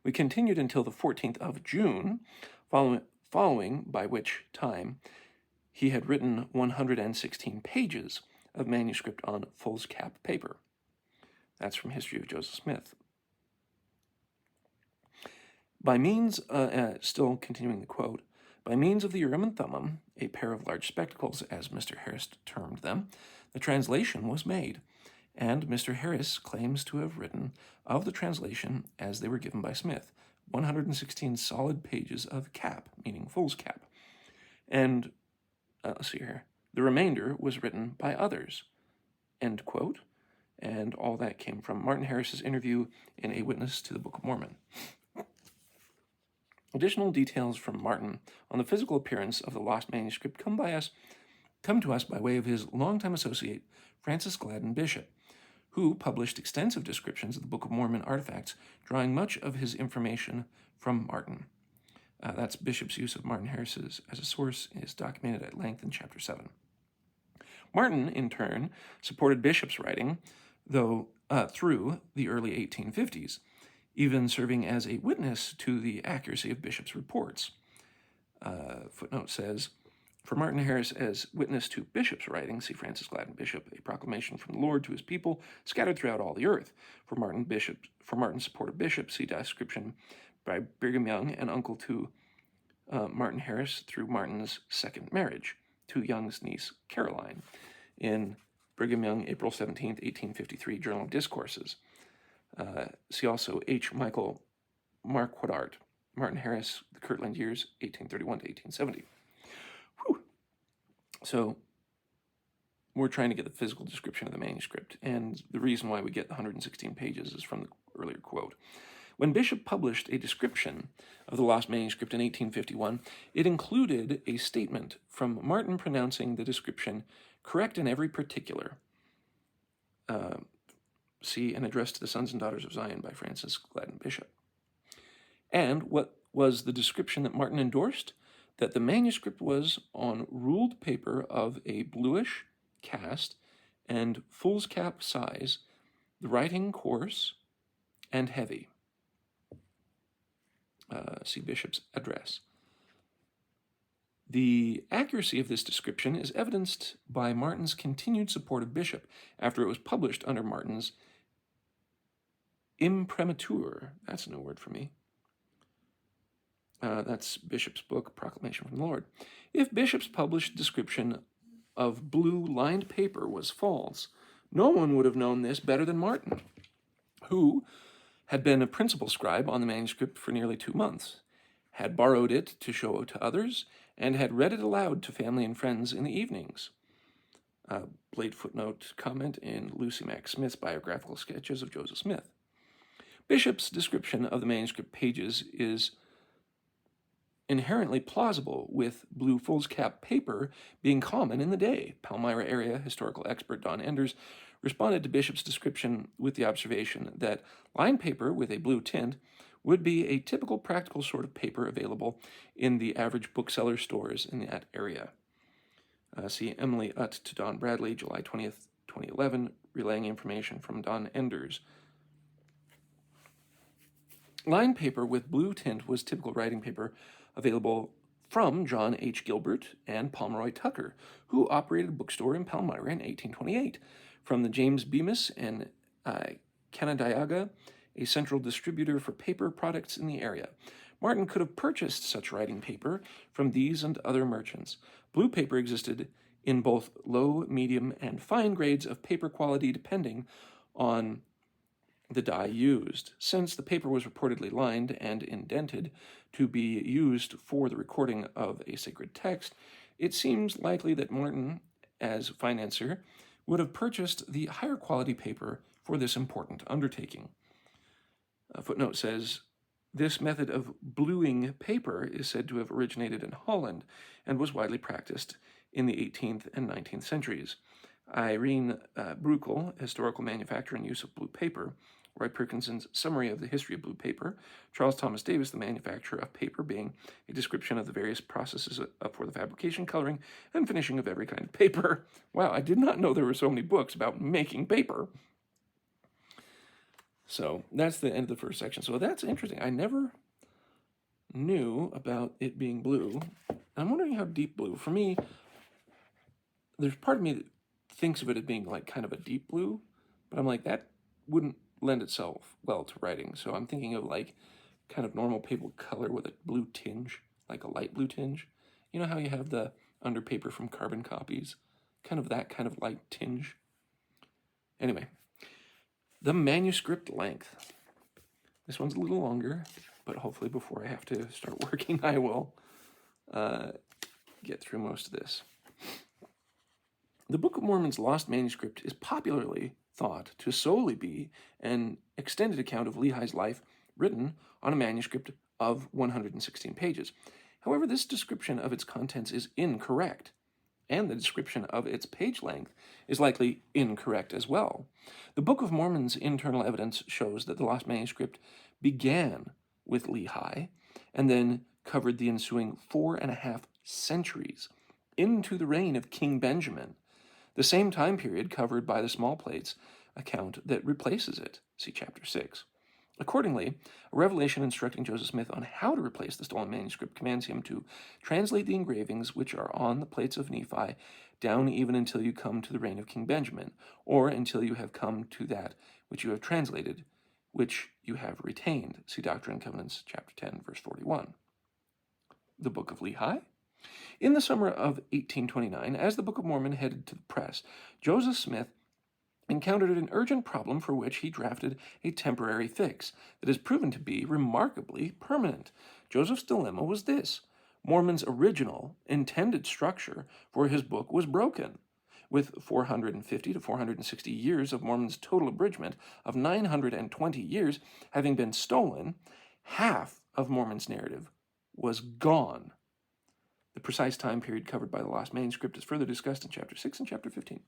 A: we continued until the 14th of June, following by which time he had written 116 pages of manuscript on foolscap paper. That's from History of Joseph Smith. By means, still continuing the quote, by means of the Urim and Thummim, a pair of large spectacles, as Mr. Harris termed them, the translation was made, and Mr. Harris claims to have written of the translation as they were given by Smith, 116 solid pages of cap, meaning fool's cap. And, let's see here, the remainder was written by others, end quote. And all that came from Martin Harris's interview in A Witness to the Book of Mormon. Additional details from Martin on the physical appearance of the lost manuscript come to us by way of his longtime associate, Francis Gladden Bishop, who published extensive descriptions of the Book of Mormon artifacts, drawing much of his information from Martin. That's Bishop's use of Martin Harris as a source is documented at length in Chapter 7. Martin, in turn, supported Bishop's writing, though through the early 1850s, even serving as a witness to the accuracy of Bishop's reports. Footnote says, for Martin Harris as witness to Bishop's writing, see Francis Gladden Bishop, a proclamation from the Lord to his people scattered throughout all the earth. For Martin's support of Bishop, see description by Brigham Young, and uncle to Martin Harris through Martin's second marriage to Young's niece Caroline in Brigham Young, April 17th, 1853, Journal of Discourses. See also H. Michael Marquardart, Martin Harris, The Kirtland Years, 1831 to 1870. Whew. So we're trying to get the physical description of the manuscript, and the reason why we get the 116 pages is from the earlier quote. When Bishop published a description of the lost manuscript in 1851, it included a statement from Martin pronouncing the description correct in every particular. See An Address to the Sons and Daughters of Zion by Francis Gladden Bishop. And what was the description that Martin endorsed? That the manuscript was on ruled paper of a bluish cast and foolscap size, the writing coarse and heavy. See Bishop's address. The accuracy of this description is evidenced by Martin's continued support of Bishop after it was published under Martin's imprimatur. That's a new word for me. That's Bishop's book, Proclamation from the Lord. If Bishop's published description of blue lined paper was false, no one would have known this better than Martin, who had been a principal scribe on the manuscript for nearly 2 months, had borrowed it to show to others, and had read it aloud to family and friends in the evenings. Blade footnote comment in Lucy Mack Smith's biographical sketches of Joseph Smith. Bishop's description of the manuscript pages is inherently plausible, with blue foolscap paper being common in the day. Palmyra area historical expert Don Enders responded to Bishop's description with the observation that lined paper with a blue tint would be a typical practical sort of paper available in the average bookseller stores in that area. See Emily Utt to Don Bradley, July 20th, 2011, relaying information from Don Enders. Lined paper with blue tint was typical writing paper available from John H. Gilbert and Pomeroy Tucker, who operated a bookstore in Palmyra in 1828. From the James Bemis and Canandaigua, a central distributor for paper products in the area. Martin could have purchased such writing paper from these and other merchants. Blue paper existed in both low, medium, and fine grades of paper quality depending on the dye used. Since the paper was reportedly lined and indented to be used for the recording of a sacred text, it seems likely that Martin, as financier, would have purchased the higher quality paper for this important undertaking. A footnote says, this method of bluing paper is said to have originated in Holland and was widely practiced in the 18th and 19th centuries. Irene Bruegel, historical manufacture and use of blue paper, Roy Perkinson's Summary of the History of Blue Paper, Charles Thomas Davis, The Manufacture of Paper, being a description of the various processes for the fabrication, coloring, and finishing of every kind of paper. Wow, I did not know there were so many books about making paper. So that's the end of the first section. So that's interesting. I never knew about it being blue. I'm wondering how deep blue. For me, there's part of me that thinks of it as being like kind of a deep blue, but I'm like, that wouldn't lend itself well to writing. So I'm thinking of like kind of normal paper color with a blue tinge, like a light blue tinge. You know how you have the underpaper from carbon copies? Kind of that kind of light tinge. Anyway, the manuscript length. This one's a little longer, but hopefully before I have to start working, I will get through most of this. The Book of Mormon's lost manuscript is popularly thought to solely be an extended account of Lehi's life written on a manuscript of 116 pages. However, this description of its contents is incorrect, and the description of its page length is likely incorrect as well. The Book of Mormon's internal evidence shows that the lost manuscript began with Lehi and then covered the ensuing 4.5 centuries into the reign of King Benjamin, the same time period covered by the small plates account that replaces it. See Chapter 6. Accordingly, a revelation instructing Joseph Smith on how to replace the stolen manuscript commands him to translate the engravings which are on the plates of Nephi down even until you come to the reign of King Benjamin, or until you have come to that which you have translated, which you have retained. See Doctrine and Covenants, chapter 10, verse 41. The Book of Lehi. In the summer of 1829, as the Book of Mormon headed to the press, Joseph Smith encountered an urgent problem for which he drafted a temporary fix that has proven to be remarkably permanent. Joseph's dilemma was this: Mormon's original, intended structure for his book was broken. With 450 to 460 years of Mormon's total abridgment of 920 years having been stolen, half of Mormon's narrative was gone. The precise time period covered by the lost manuscript is further discussed in Chapter 6 and Chapter 15.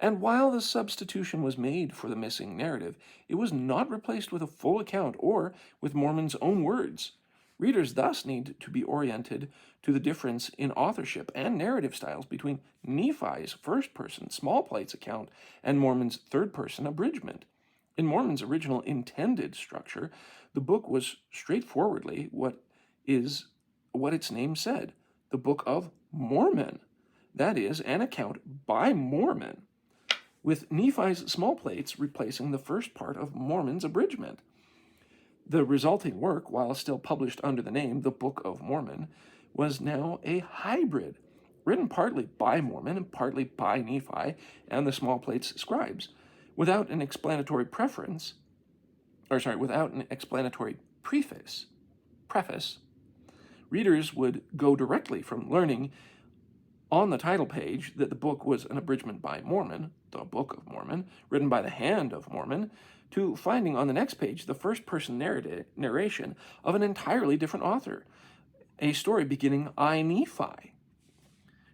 A: And while the substitution was made for the missing narrative, it was not replaced with a full account or with Mormon's own words. Readers thus need to be oriented to the difference in authorship and narrative styles between Nephi's first-person small plates account and Mormon's third-person abridgment. In Mormon's original intended structure, the book was straightforwardly what its name said, the Book of Mormon. That is, an account by Mormon, with Nephi's small plates replacing the first part of Mormon's abridgment. The resulting work, while still published under the name The Book of Mormon, was now a hybrid, written partly by Mormon and partly by Nephi and the small plates scribes, without an explanatory preface. Readers would go directly from learning on the title page that the book was an abridgment by Mormon, the Book of Mormon, written by the hand of Mormon, to finding on the next page the first-person narration of an entirely different author, a story beginning, I, Nephi.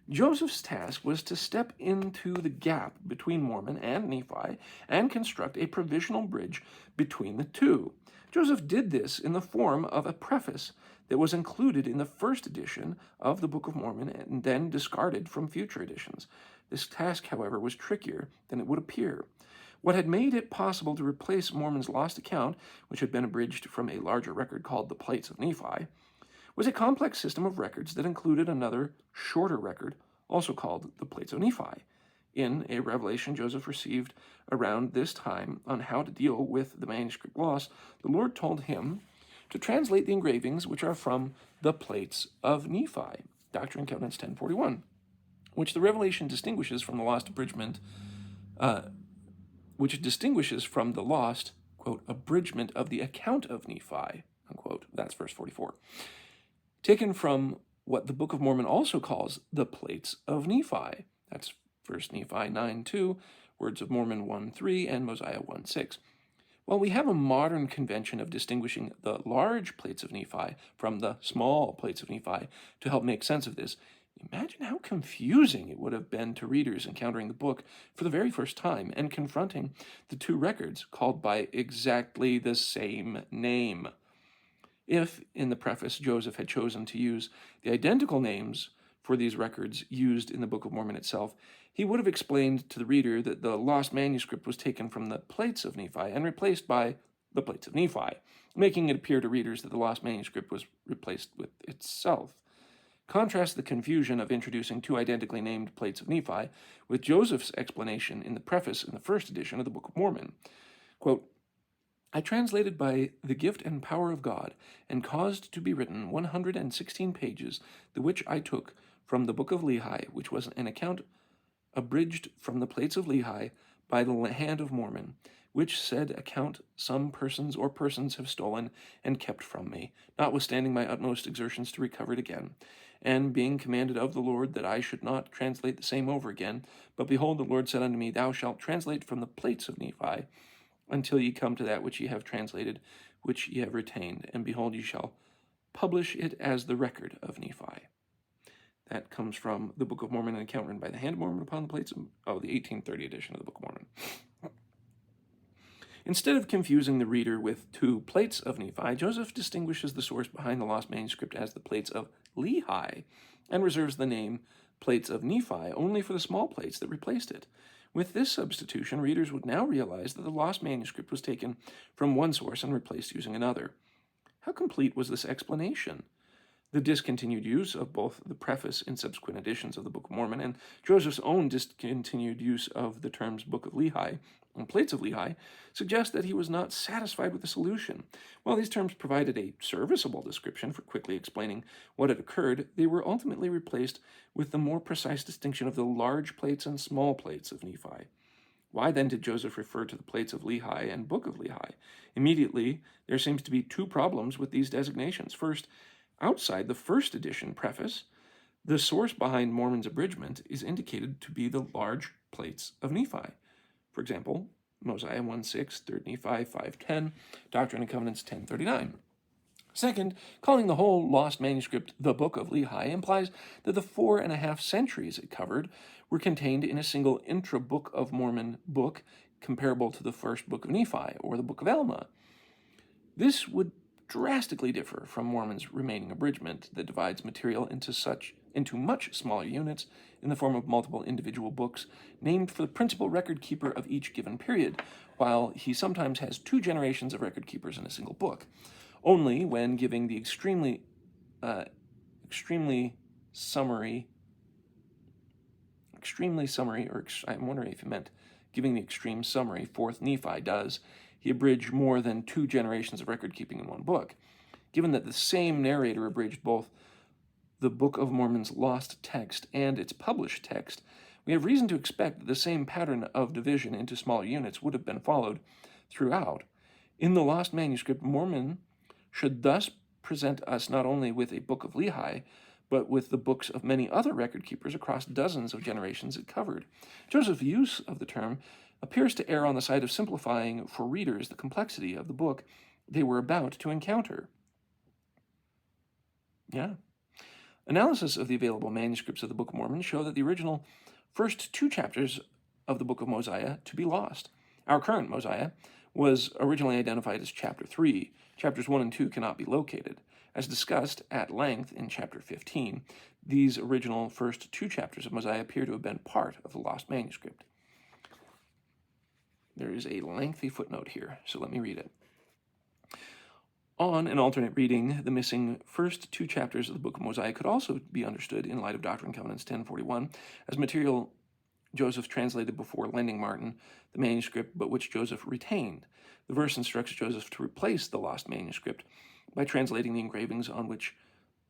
A: Joseph's task was to step into the gap between Mormon and Nephi and construct a provisional bridge between the two. Joseph did this in the form of a preface that was included in the first edition of the Book of Mormon and then discarded from future editions. This task, however, was trickier than it would appear. What had made it possible to replace Mormon's lost account, which had been abridged from a larger record called the Plates of Nephi, was a complex system of records that included another, shorter record, also called the Plates of Nephi. In a revelation Joseph received around this time on how to deal with the manuscript loss, the Lord told him to translate the engravings which are from the Plates of Nephi, Doctrine and Covenants 1041, which the revelation distinguishes from the lost abridgment, which distinguishes from the lost, quote, abridgment of the account of Nephi, unquote. That's verse 44. Taken from what the Book of Mormon also calls the Plates of Nephi. That's 1 Nephi 9:2, Words of Mormon 1:3, and Mosiah 1:6. While we have a modern convention of distinguishing the large Plates of Nephi from the small Plates of Nephi to help make sense of this, imagine how confusing it would have been to readers encountering the book for the very first time and confronting the two records called by exactly the same name. If, in the preface, Joseph had chosen to use the identical names for these records used in the Book of Mormon itself, he would have explained to the reader that the lost manuscript was taken from the Plates of Nephi and replaced by the Plates of Nephi, making it appear to readers that the lost manuscript was replaced with itself. Contrast the confusion of introducing two identically named Plates of Nephi with Joseph's explanation in the preface in the first edition of the Book of Mormon. Quote, I translated by the gift and power of God, and caused to be written 116 pages, the which I took from the book of Lehi, which was an account abridged from the Plates of Lehi by the hand of Mormon, which said account some persons or persons have stolen and kept from me, notwithstanding my utmost exertions to recover it again. And being commanded of the Lord that I should not translate the same over again, but behold, the Lord said unto me, Thou shalt translate from the Plates of Nephi, until ye come to that which ye have translated, which ye have retained, and behold, ye shall publish it as the record of Nephi. That comes from the Book of Mormon, an account written by the hand of Mormon upon the plates of the 1830 edition of the Book of Mormon. Instead of confusing the reader with two Plates of Nephi, Joseph distinguishes the source behind the lost manuscript as the Plates of Lehi, and reserves the name Plates of Nephi only for the small plates that replaced it. With this substitution, readers would now realize that the lost manuscript was taken from one source and replaced using another. How complete was this explanation? The discontinued use of both the preface in subsequent editions of the Book of Mormon and Joseph's own discontinued use of the terms Book of Lehi and Plates of Lehi suggest that he was not satisfied with the solution. While these terms provided a serviceable description for quickly explaining what had occurred, they were ultimately replaced with the more precise distinction of the large plates and small plates of Nephi. Why then did Joseph refer to the Plates of Lehi and Book of Lehi? Immediately, there seems to be two problems with these designations. First, outside the first edition preface, the source behind Mormon's abridgment is indicated to be the large Plates of Nephi. For example, Mosiah 1:6, 3 Nephi 5:10, Doctrine and Covenants 10:39. Second, calling the whole lost manuscript the Book of Lehi implies that the 4.5 centuries it covered were contained in a single intra-Book of Mormon book comparable to the first Book of Nephi or the Book of Alma. This would drastically differ from Mormon's remaining abridgment that divides material into much smaller units in the form of multiple individual books named for the principal record keeper of each given period, while he sometimes has two generations of record keepers in a single book. Only when giving the extremely summary, or I'm wondering if he meant giving the extreme summary, 4th Nephi does he abridge more than two generations of record keeping in one book. Given that the same narrator abridged both the Book of Mormon's lost text and its published text, we have reason to expect that the same pattern of division into smaller units would have been followed throughout. In the lost manuscript, Mormon should thus present us not only with a Book of Lehi, but with the books of many other record keepers across dozens of generations it covered. Joseph's use of the term appears to err on the side of simplifying for readers the complexity of the book they were about to encounter. Yeah. Analysis of the available manuscripts of the Book of Mormon show that the original first 2 chapters of the Book of Mosiah to be lost. Our current Mosiah was originally identified as chapter 3. Chapters 1 and 2 cannot be located. As discussed at length in chapter 15, these original first 2 chapters of Mosiah appear to have been part of the lost manuscript. There is a lengthy footnote here, so let me read it. On an alternate reading, the missing first 2 chapters of the Book of Mosiah could also be understood in light of Doctrine and Covenants 1041 as material Joseph translated before lending Martin the manuscript, but which Joseph retained. The verse instructs Joseph to replace the lost manuscript by translating the engravings on which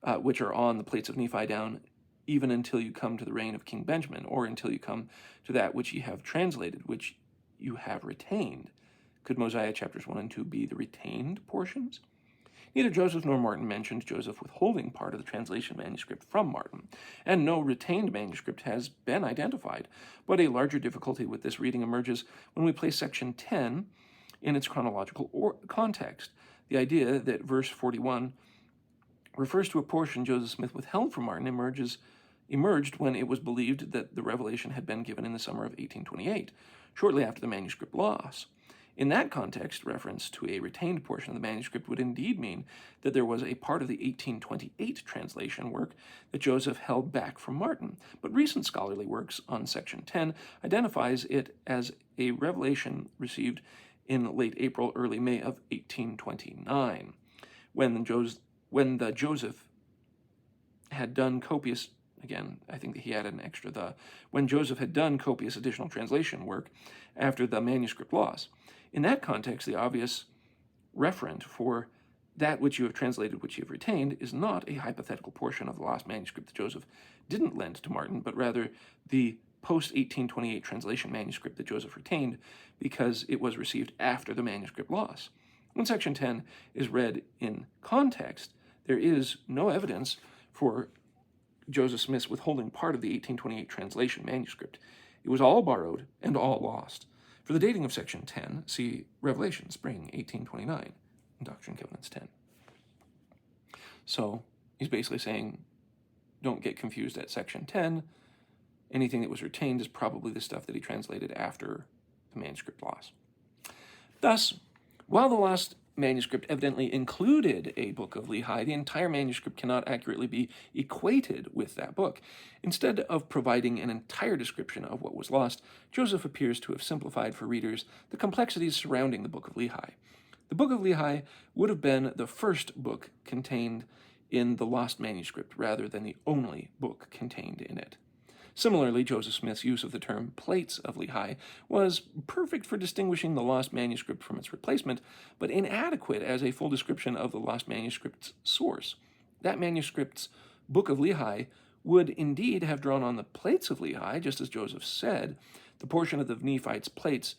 A: are on the plates of Nephi down, even until you come to the reign of King Benjamin, or until you come to that which ye have translated, which you have retained. Could Mosiah chapters 1 and 2 be the retained portions? Neither Joseph nor Martin mentioned Joseph withholding part of the translation manuscript from Martin, and no retained manuscript has been identified. But a larger difficulty with this reading emerges when we place section 10 in its chronological context. The idea that verse 41 refers to a portion Joseph Smith withheld from Martin emerged when it was believed that the revelation had been given in the summer of 1828, shortly after the manuscript loss. In that context, reference to a retained portion of the manuscript would indeed mean that there was a part of the 1828 translation work that Joseph held back from Martin, but recent scholarly works on section 10 identifies it as a revelation received in late April, early May of 1829, when Joseph had done copious, again, I think that he added an extra when Joseph had done copious additional translation work after the manuscript loss. In that context, the obvious referent for that which you have translated, which you have retained, is not a hypothetical portion of the lost manuscript that Joseph didn't lend to Martin, but rather the post-1828 translation manuscript that Joseph retained because it was received after the manuscript loss. When section 10 is read in context, there is no evidence for Joseph Smith's withholding part of the 1828 translation manuscript. It was all borrowed and all lost. For the dating of section 10, see Revelation, spring 1829, in Doctrine and Covenants 10. So he's basically saying, don't get confused at section 10. Anything that was retained is probably the stuff that he translated after the manuscript loss. Thus, while the lost manuscript evidently included a book of Lehi, the entire manuscript cannot accurately be equated with that book. Instead of providing an entire description of what was lost, Joseph appears to have simplified for readers the complexities surrounding the book of Lehi. The book of Lehi would have been the first book contained in the lost manuscript rather than the only book contained in it. Similarly, Joseph Smith's use of the term plates of Lehi was perfect for distinguishing the lost manuscript from its replacement, but inadequate as a full description of the lost manuscript's source. That manuscript's book of Lehi would indeed have drawn on the plates of Lehi, just as Joseph said. The portion of the Nephites' plates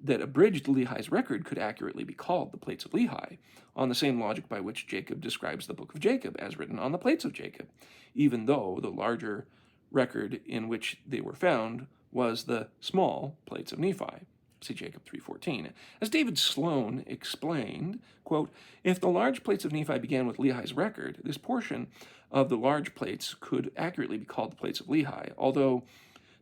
A: that abridged Lehi's record could accurately be called the plates of Lehi, on the same logic by which Jacob describes the book of Jacob as written on the plates of Jacob, even though the larger record in which they were found was the small plates of Nephi. See Jacob 3:14. As David Sloan explained, quote, if the large plates of Nephi began with Lehi's record, this portion of the large plates could accurately be called the plates of Lehi. Although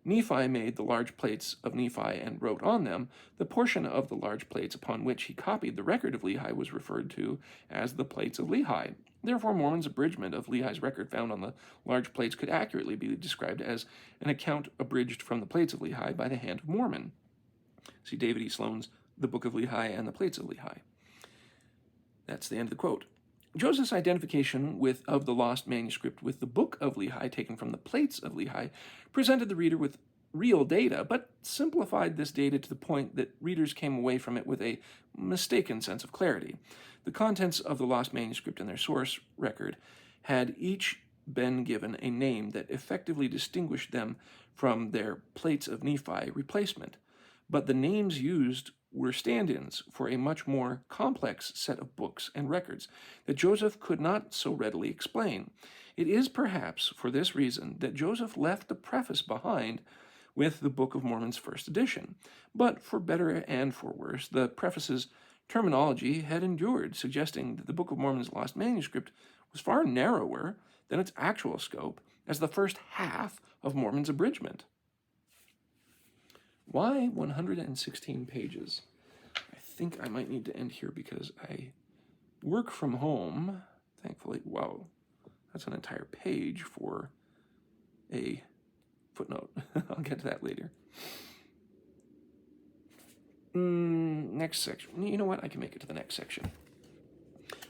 A: Nephi made the large plates of Nephi and wrote on them, the portion of the large plates upon which he copied the record of Lehi was referred to as the plates of Lehi. Therefore, Mormon's abridgment of Lehi's record found on the large plates could accurately be described as an account abridged from the plates of Lehi by the hand of Mormon. See David E. Sloan's The Book of Lehi and the Plates of Lehi. That's the end of the quote. Joseph's identification of the lost manuscript with the Book of Lehi, taken from the plates of Lehi, presented the reader with real data, but simplified this data to the point that readers came away from it with a mistaken sense of clarity. The contents of the lost manuscript and their source record had each been given a name that effectively distinguished them from their plates of Nephi replacement. but the names used were stand-ins for a much more complex set of books and records that Joseph could not so readily explain. It is perhaps for this reason that Joseph left the preface behind with the Book of Mormon's first edition. But for better and for worse, the preface's terminology had endured, suggesting that the Book of Mormon's lost manuscript was far narrower than its actual scope as the first half of Mormon's abridgment. Why 116 pages? I think I might need to end here because I work from home, thankfully. Whoa, that's an entire page for a footnote. I'll get to that later. Next section. You know what? I can make it to the next section.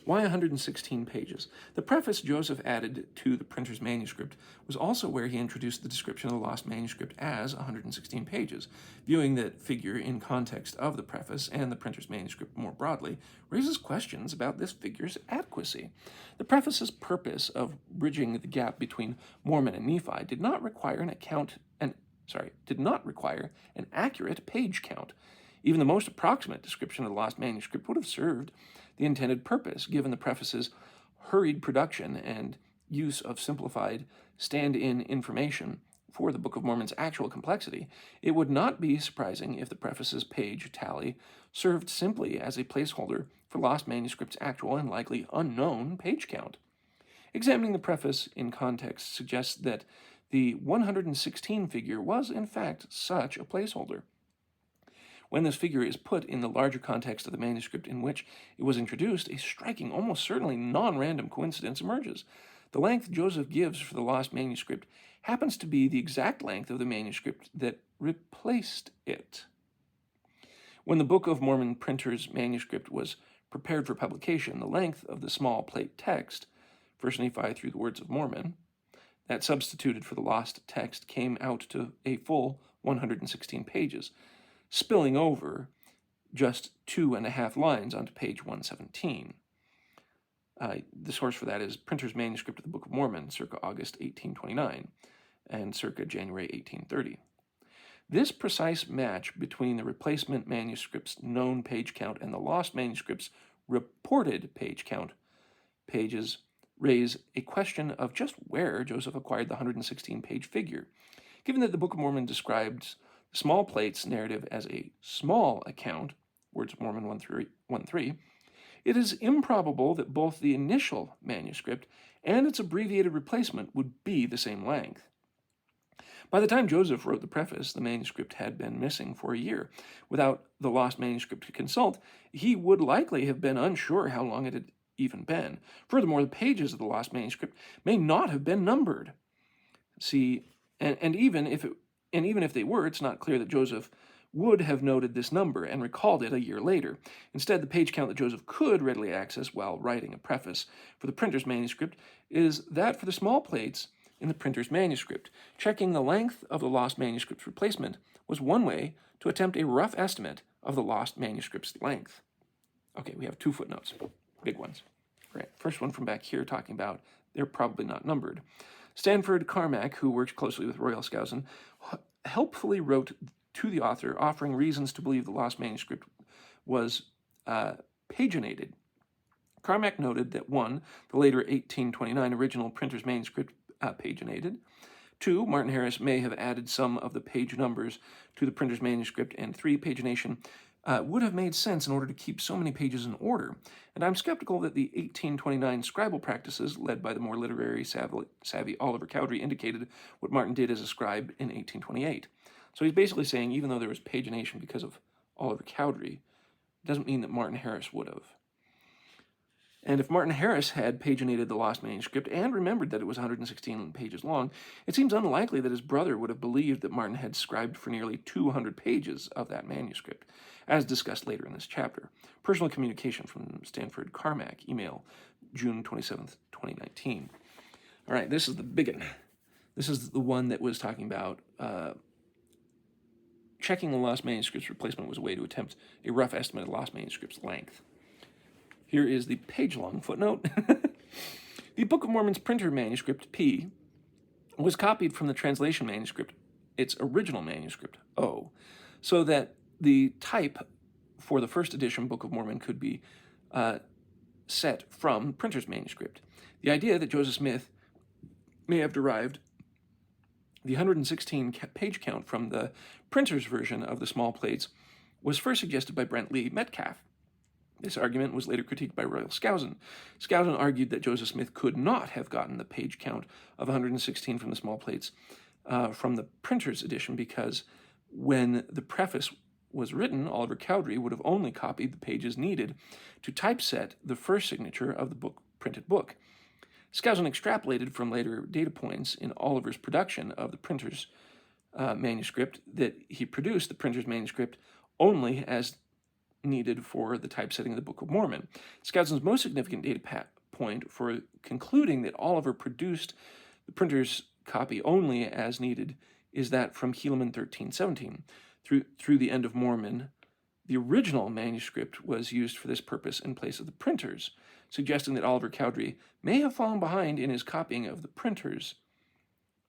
A: Why 116 pages? The preface Joseph added to the printer's manuscript was also where he introduced the description of the lost manuscript as 116 pages. Viewing that figure in context of the preface and the printer's manuscript more broadly raises questions about this figure's adequacy. The preface's purpose of bridging the gap between Mormon and Nephi did not require an accurate page count. Even the most approximate description of the lost manuscript would have served the intended purpose, given the preface's hurried production and use of simplified stand-in information for the Book of Mormon's actual complexity. It would not be surprising if the preface's page tally served simply as a placeholder for lost manuscript's actual and likely unknown page count. Examining the preface in context suggests that the 116 figure was, in fact, such a placeholder. When this figure is put in the larger context of the manuscript in which it was introduced, a striking, almost certainly non-random coincidence emerges. The length Joseph gives for the lost manuscript happens to be the exact length of the manuscript that replaced it. When the Book of Mormon printer's manuscript was prepared for publication, the length of the small plate text, 1 Nephi through the words of Mormon, that substituted for the lost text came out to a full 116 pages, spilling over just 2.5 lines onto page 117. The source for that is Printer's Manuscript of the Book of Mormon, circa August 1829, and circa January 1830. This precise match between the replacement manuscript's known page count and the lost manuscript's reported page count pages raise a question of just where Joseph acquired the 116-page figure. Given that the Book of Mormon describes the small plate's narrative as a small account, words of Mormon 1:3, it is improbable that both the initial manuscript and its abbreviated replacement would be the same length. By the time Joseph wrote the preface, the manuscript had been missing for a year. Without the lost manuscript to consult, he would likely have been unsure how long it had even been. Furthermore, the pages of the lost manuscript may not have been numbered. See, and even if they were, it's not clear that Joseph would have noted this number and recalled it a year later. Instead, the page count that Joseph could readily access while writing a preface for the printer's manuscript is that for the small plates in the printer's manuscript. Checking the length of the lost manuscript's replacement was one way to attempt a rough estimate of the lost manuscript's length. Okay, we have 2 footnotes, big ones. Right. First one from back here talking about they're probably not numbered. Stanford Carmack, who worked closely with Royal Skousen, helpfully wrote to the author, offering reasons to believe the lost manuscript was paginated. Carmack noted that 1, the later 1829 original printer's manuscript paginated. 2, Martin Harris may have added some of the page numbers to the printer's manuscript. And 3, pagination would have made sense in order to keep so many pages in order. And I'm skeptical that the 1829 scribal practices, led by the more literary savvy Oliver Cowdery, indicated what Martin did as a scribe in 1828. So he's basically saying even though there was pagination because of Oliver Cowdery, it doesn't mean that Martin Harris would have. And if Martin Harris had paginated the lost manuscript and remembered that it was 116 pages long, it seems unlikely that his brother would have believed that Martin had scribed for nearly 200 pages of that manuscript, as discussed later in this chapter. Personal communication from Stanford Carmack, email June 27th, 2019. All right, this is the big one. This is the one that was talking about checking the lost manuscript's replacement was a way to attempt a rough estimate of the lost manuscript's length. Here is the page-long footnote. The Book of Mormon's printer manuscript, P, was copied from the translation manuscript, its original manuscript, O, so that the type for the first edition Book of Mormon could be set from printer's manuscript. The idea that Joseph Smith may have derived the 116 page count from the printer's version of the small plates was first suggested by Brent Lee Metcalf. This argument was later critiqued by Royal Skousen. Skousen argued that Joseph Smith could not have gotten the page count of 116 from the small plates from the printer's edition because when the preface was written, Oliver Cowdery would have only copied the pages needed to typeset the first signature of the printed book. Skousen extrapolated from later data points in Oliver's production of the printer's manuscript that he produced the printer's manuscript only as needed for the typesetting of the Book of Mormon. Skousen's most significant data point for concluding that Oliver produced the printer's copy only as needed is that from Helaman 13:17. Through the end of Mormon, the original manuscript was used for this purpose in place of the printer's, suggesting that Oliver Cowdery may have fallen behind in his copying of the printer's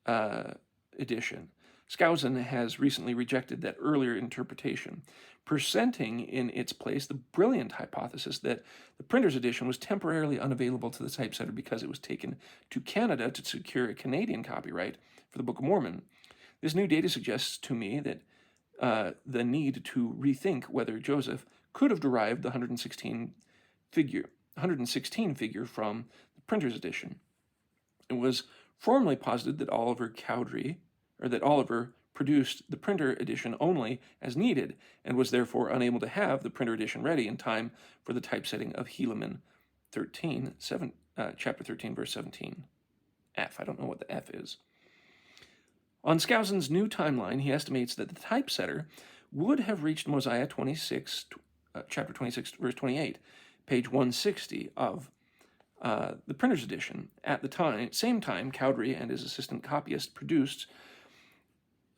A: edition. Skousen has recently rejected that earlier interpretation, presenting in its place the brilliant hypothesis that the printer's edition was temporarily unavailable to the typesetter because it was taken to Canada to secure a Canadian copyright for the Book of Mormon. This new data suggests to me that the need to rethink whether Joseph could have derived the 116 figure from the printer's edition. It was formally posited that Oliver produced the printer edition only as needed and was therefore unable to have the printer edition ready in time for the typesetting of Helaman 13, chapter 13, verse 17. F. I don't know what the F is. On Skousen's new timeline, he estimates that the typesetter would have reached Mosiah 26, chapter 26, verse 28, page 160 of the printer's edition. At the same time, Cowdery and his assistant copyist produced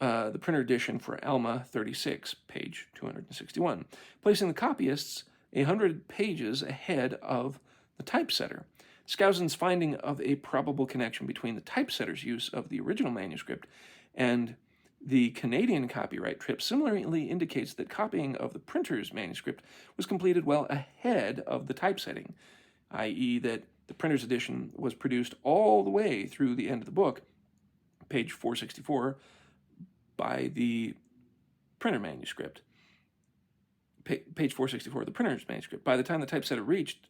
A: the printer edition for Alma 36, page 261, placing the copyists 100 pages ahead of the typesetter. Skousen's finding of a probable connection between the typesetter's use of the original manuscript and the Canadian copyright trip similarly indicates that copying of the printer's manuscript was completed well ahead of the typesetting, i.e. that the printer's edition was produced all the way through the end of the book, page 464, by the printer manuscript. Page 464 of the printer's manuscript. By the time the typesetter reached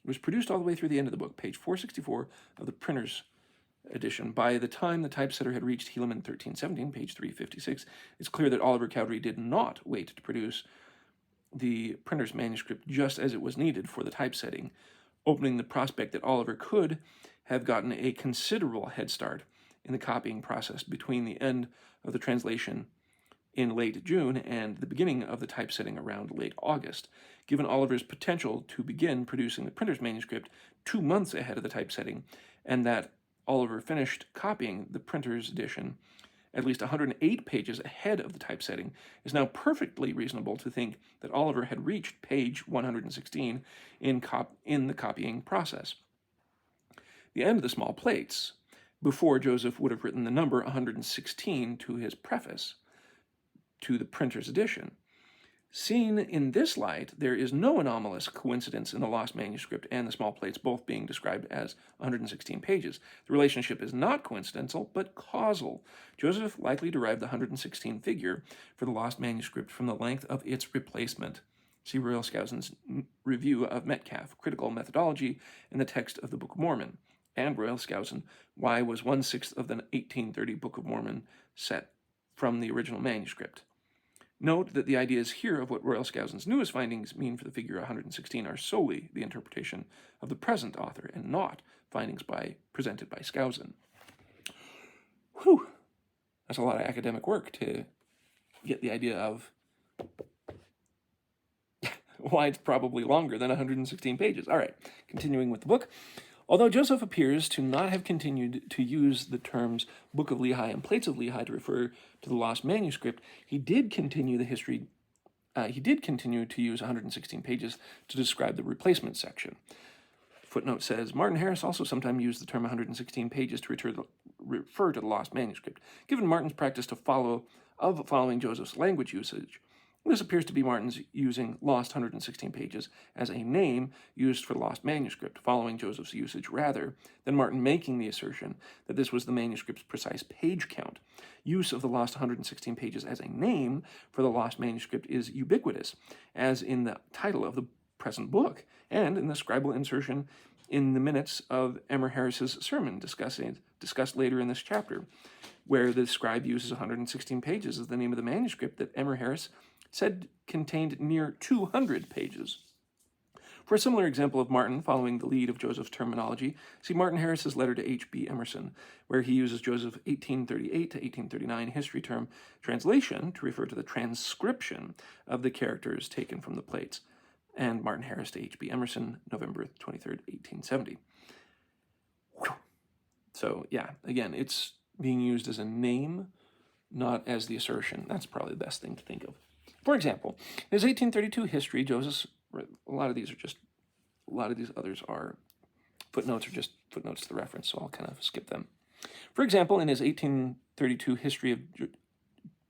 A: was produced all the way through the end of the book, page 464 of the printer's edition. By the time the typesetter had reached Helaman 13:17, page 356, it's clear that Oliver Cowdery did not wait to produce the printer's manuscript just as it was needed for the typesetting, opening the prospect that Oliver could have gotten a considerable head start in the copying process between the end of the translation in late June and the beginning of the typesetting around late August, given Oliver's potential to begin producing the printer's manuscript 2 months ahead of the typesetting, and that Oliver finished copying the printer's edition at least 108 pages ahead of the typesetting, is now perfectly reasonable to think that Oliver had reached page 116 in the copying process. The end of the small plates, before Joseph would have written the number 116 to his preface to the printer's edition. Seen in this light, there is no anomalous coincidence in the lost manuscript and the small plates both being described as 116 pages. The relationship is not coincidental, but causal. Joseph likely derived the 116 figure for the lost manuscript from the length of its replacement. See Royal Skousen's review of Metcalf, Critical Methodology in the Text of the Book of Mormon, and Royal Skousen, Why was 1/6 of the 1830 Book of Mormon set from the original manuscript? Note that the ideas here of what Royal Skousen's newest findings mean for the figure 116 are solely the interpretation of the present author and not findings presented by Skousen. Whew! That's a lot of academic work to get the idea of why it's probably longer than 116 pages. All right, continuing with the book. Although Joseph appears to not have continued to use the terms Book of Lehi and Plates of Lehi to refer to the lost manuscript, he did continue to use 116 pages to describe the replacement section. footnote says, Martin Harris also sometimes used the term 116 pages to refer to the lost manuscript. Given Martin's practice following Joseph's language usage, this appears to be Martin's using lost 116 pages as a name used for the lost manuscript, following Joseph's usage, rather than Martin making the assertion that this was the manuscript's precise page count. Use of the lost 116 pages as a name for the lost manuscript is ubiquitous, as in the title of the present book, and in the scribal insertion in the minutes of Emmer Harris's sermon discussed later in this chapter, where the scribe uses 116 pages as the name of the manuscript that Emmer Harris said contained near 200 pages. For a similar example of Martin following the lead of Joseph's terminology, see Martin Harris's letter to H.B. Emerson, where he uses Joseph's 1838 to 1839 history term translation to refer to the transcription of the characters taken from the plates, and Martin Harris to H.B. Emerson, November 23rd, 1870. So, yeah, again, it's being used as a name, not as the assertion. That's probably the best thing to think of. For example, in his 1832 history, Joseph's, a lot of these others are footnotes, or just footnotes to the reference, so I'll kind of skip them. For example, in his 1832 history of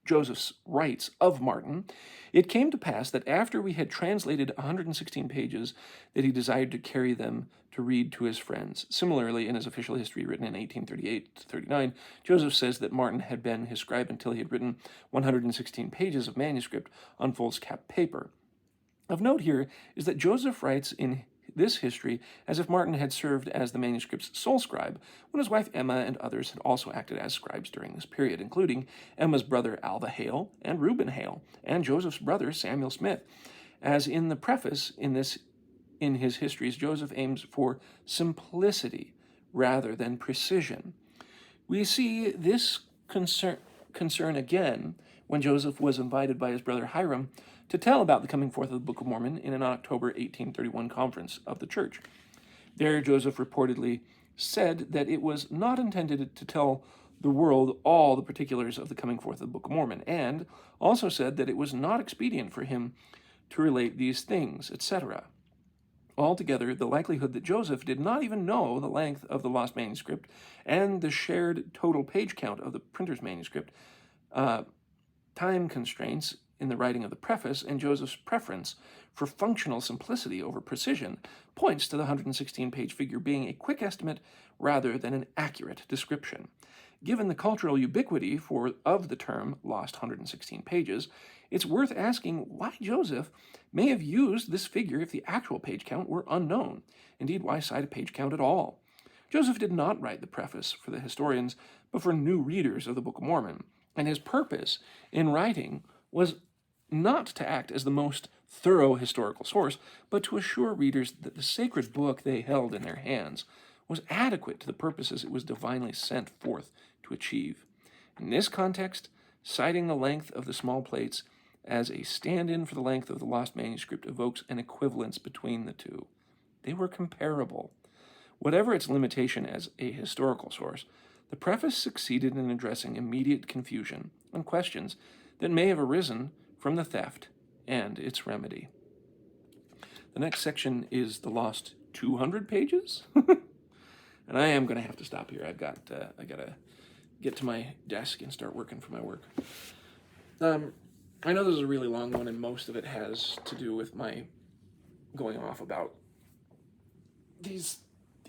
A: Joseph's rights of Martin, it came to pass that after we had translated 116 pages, that he desired to carry them to read to his friends. Similarly, in his official history written in 1838 to 39, Joseph says that Martin had been his scribe until he had written 116 pages of manuscript on foolscap paper. Of note here is that Joseph writes in this history as if Martin had served as the manuscript's sole scribe, when his wife Emma and others had also acted as scribes during this period, including Emma's brother Alva Hale and Reuben Hale, and Joseph's brother Samuel Smith. As in the preface in his histories, Joseph aims for simplicity rather than precision. We see this concern again when Joseph was invited by his brother Hiram to tell about the coming forth of the Book of Mormon in an October 1831 conference of the church. There, Joseph reportedly said that it was not intended to tell the world all the particulars of the coming forth of the Book of Mormon, and also said that it was not expedient for him to relate these things, etc. Altogether, the likelihood that Joseph did not even know the length of the lost manuscript and the shared total page count of the printer's manuscript, time constraints in the writing of the preface, and Joseph's preference for functional simplicity over precision points to the 116-page figure being a quick estimate rather than an accurate description. Given the cultural ubiquity of the term lost 116 pages, it's worth asking why Joseph may have used this figure if the actual page count were unknown. Indeed, why cite a page count at all? Joseph did not write the preface for the historians, but for new readers of the Book of Mormon, and his purpose in writing was not to act as the most thorough historical source, but to assure readers that the sacred book they held in their hands was adequate to the purposes it was divinely sent forth to achieve. In this context, citing the length of the small plates as a stand-in for the length of the lost manuscript evokes an equivalence between the two. They were comparable. Whatever its limitation as a historical source, the preface succeeded in addressing immediate confusion and questions that may have arisen from the theft and its remedy. The next section is the lost 200 pages. And I am going to have to stop here. I got to get to my desk and start working for my work. I know this is a really long one, and most of it has to do with my going off about these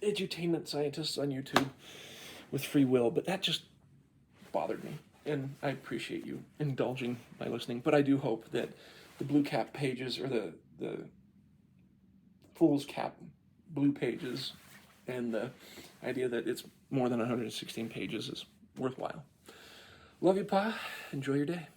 A: edutainment scientists on YouTube with free will, but that just bothered me. And I appreciate you indulging my listening, but I do hope that the blue cap pages, or the fool's cap blue pages, and the idea that it's more than 116 pages is worthwhile. Love you, Pa. Enjoy your day.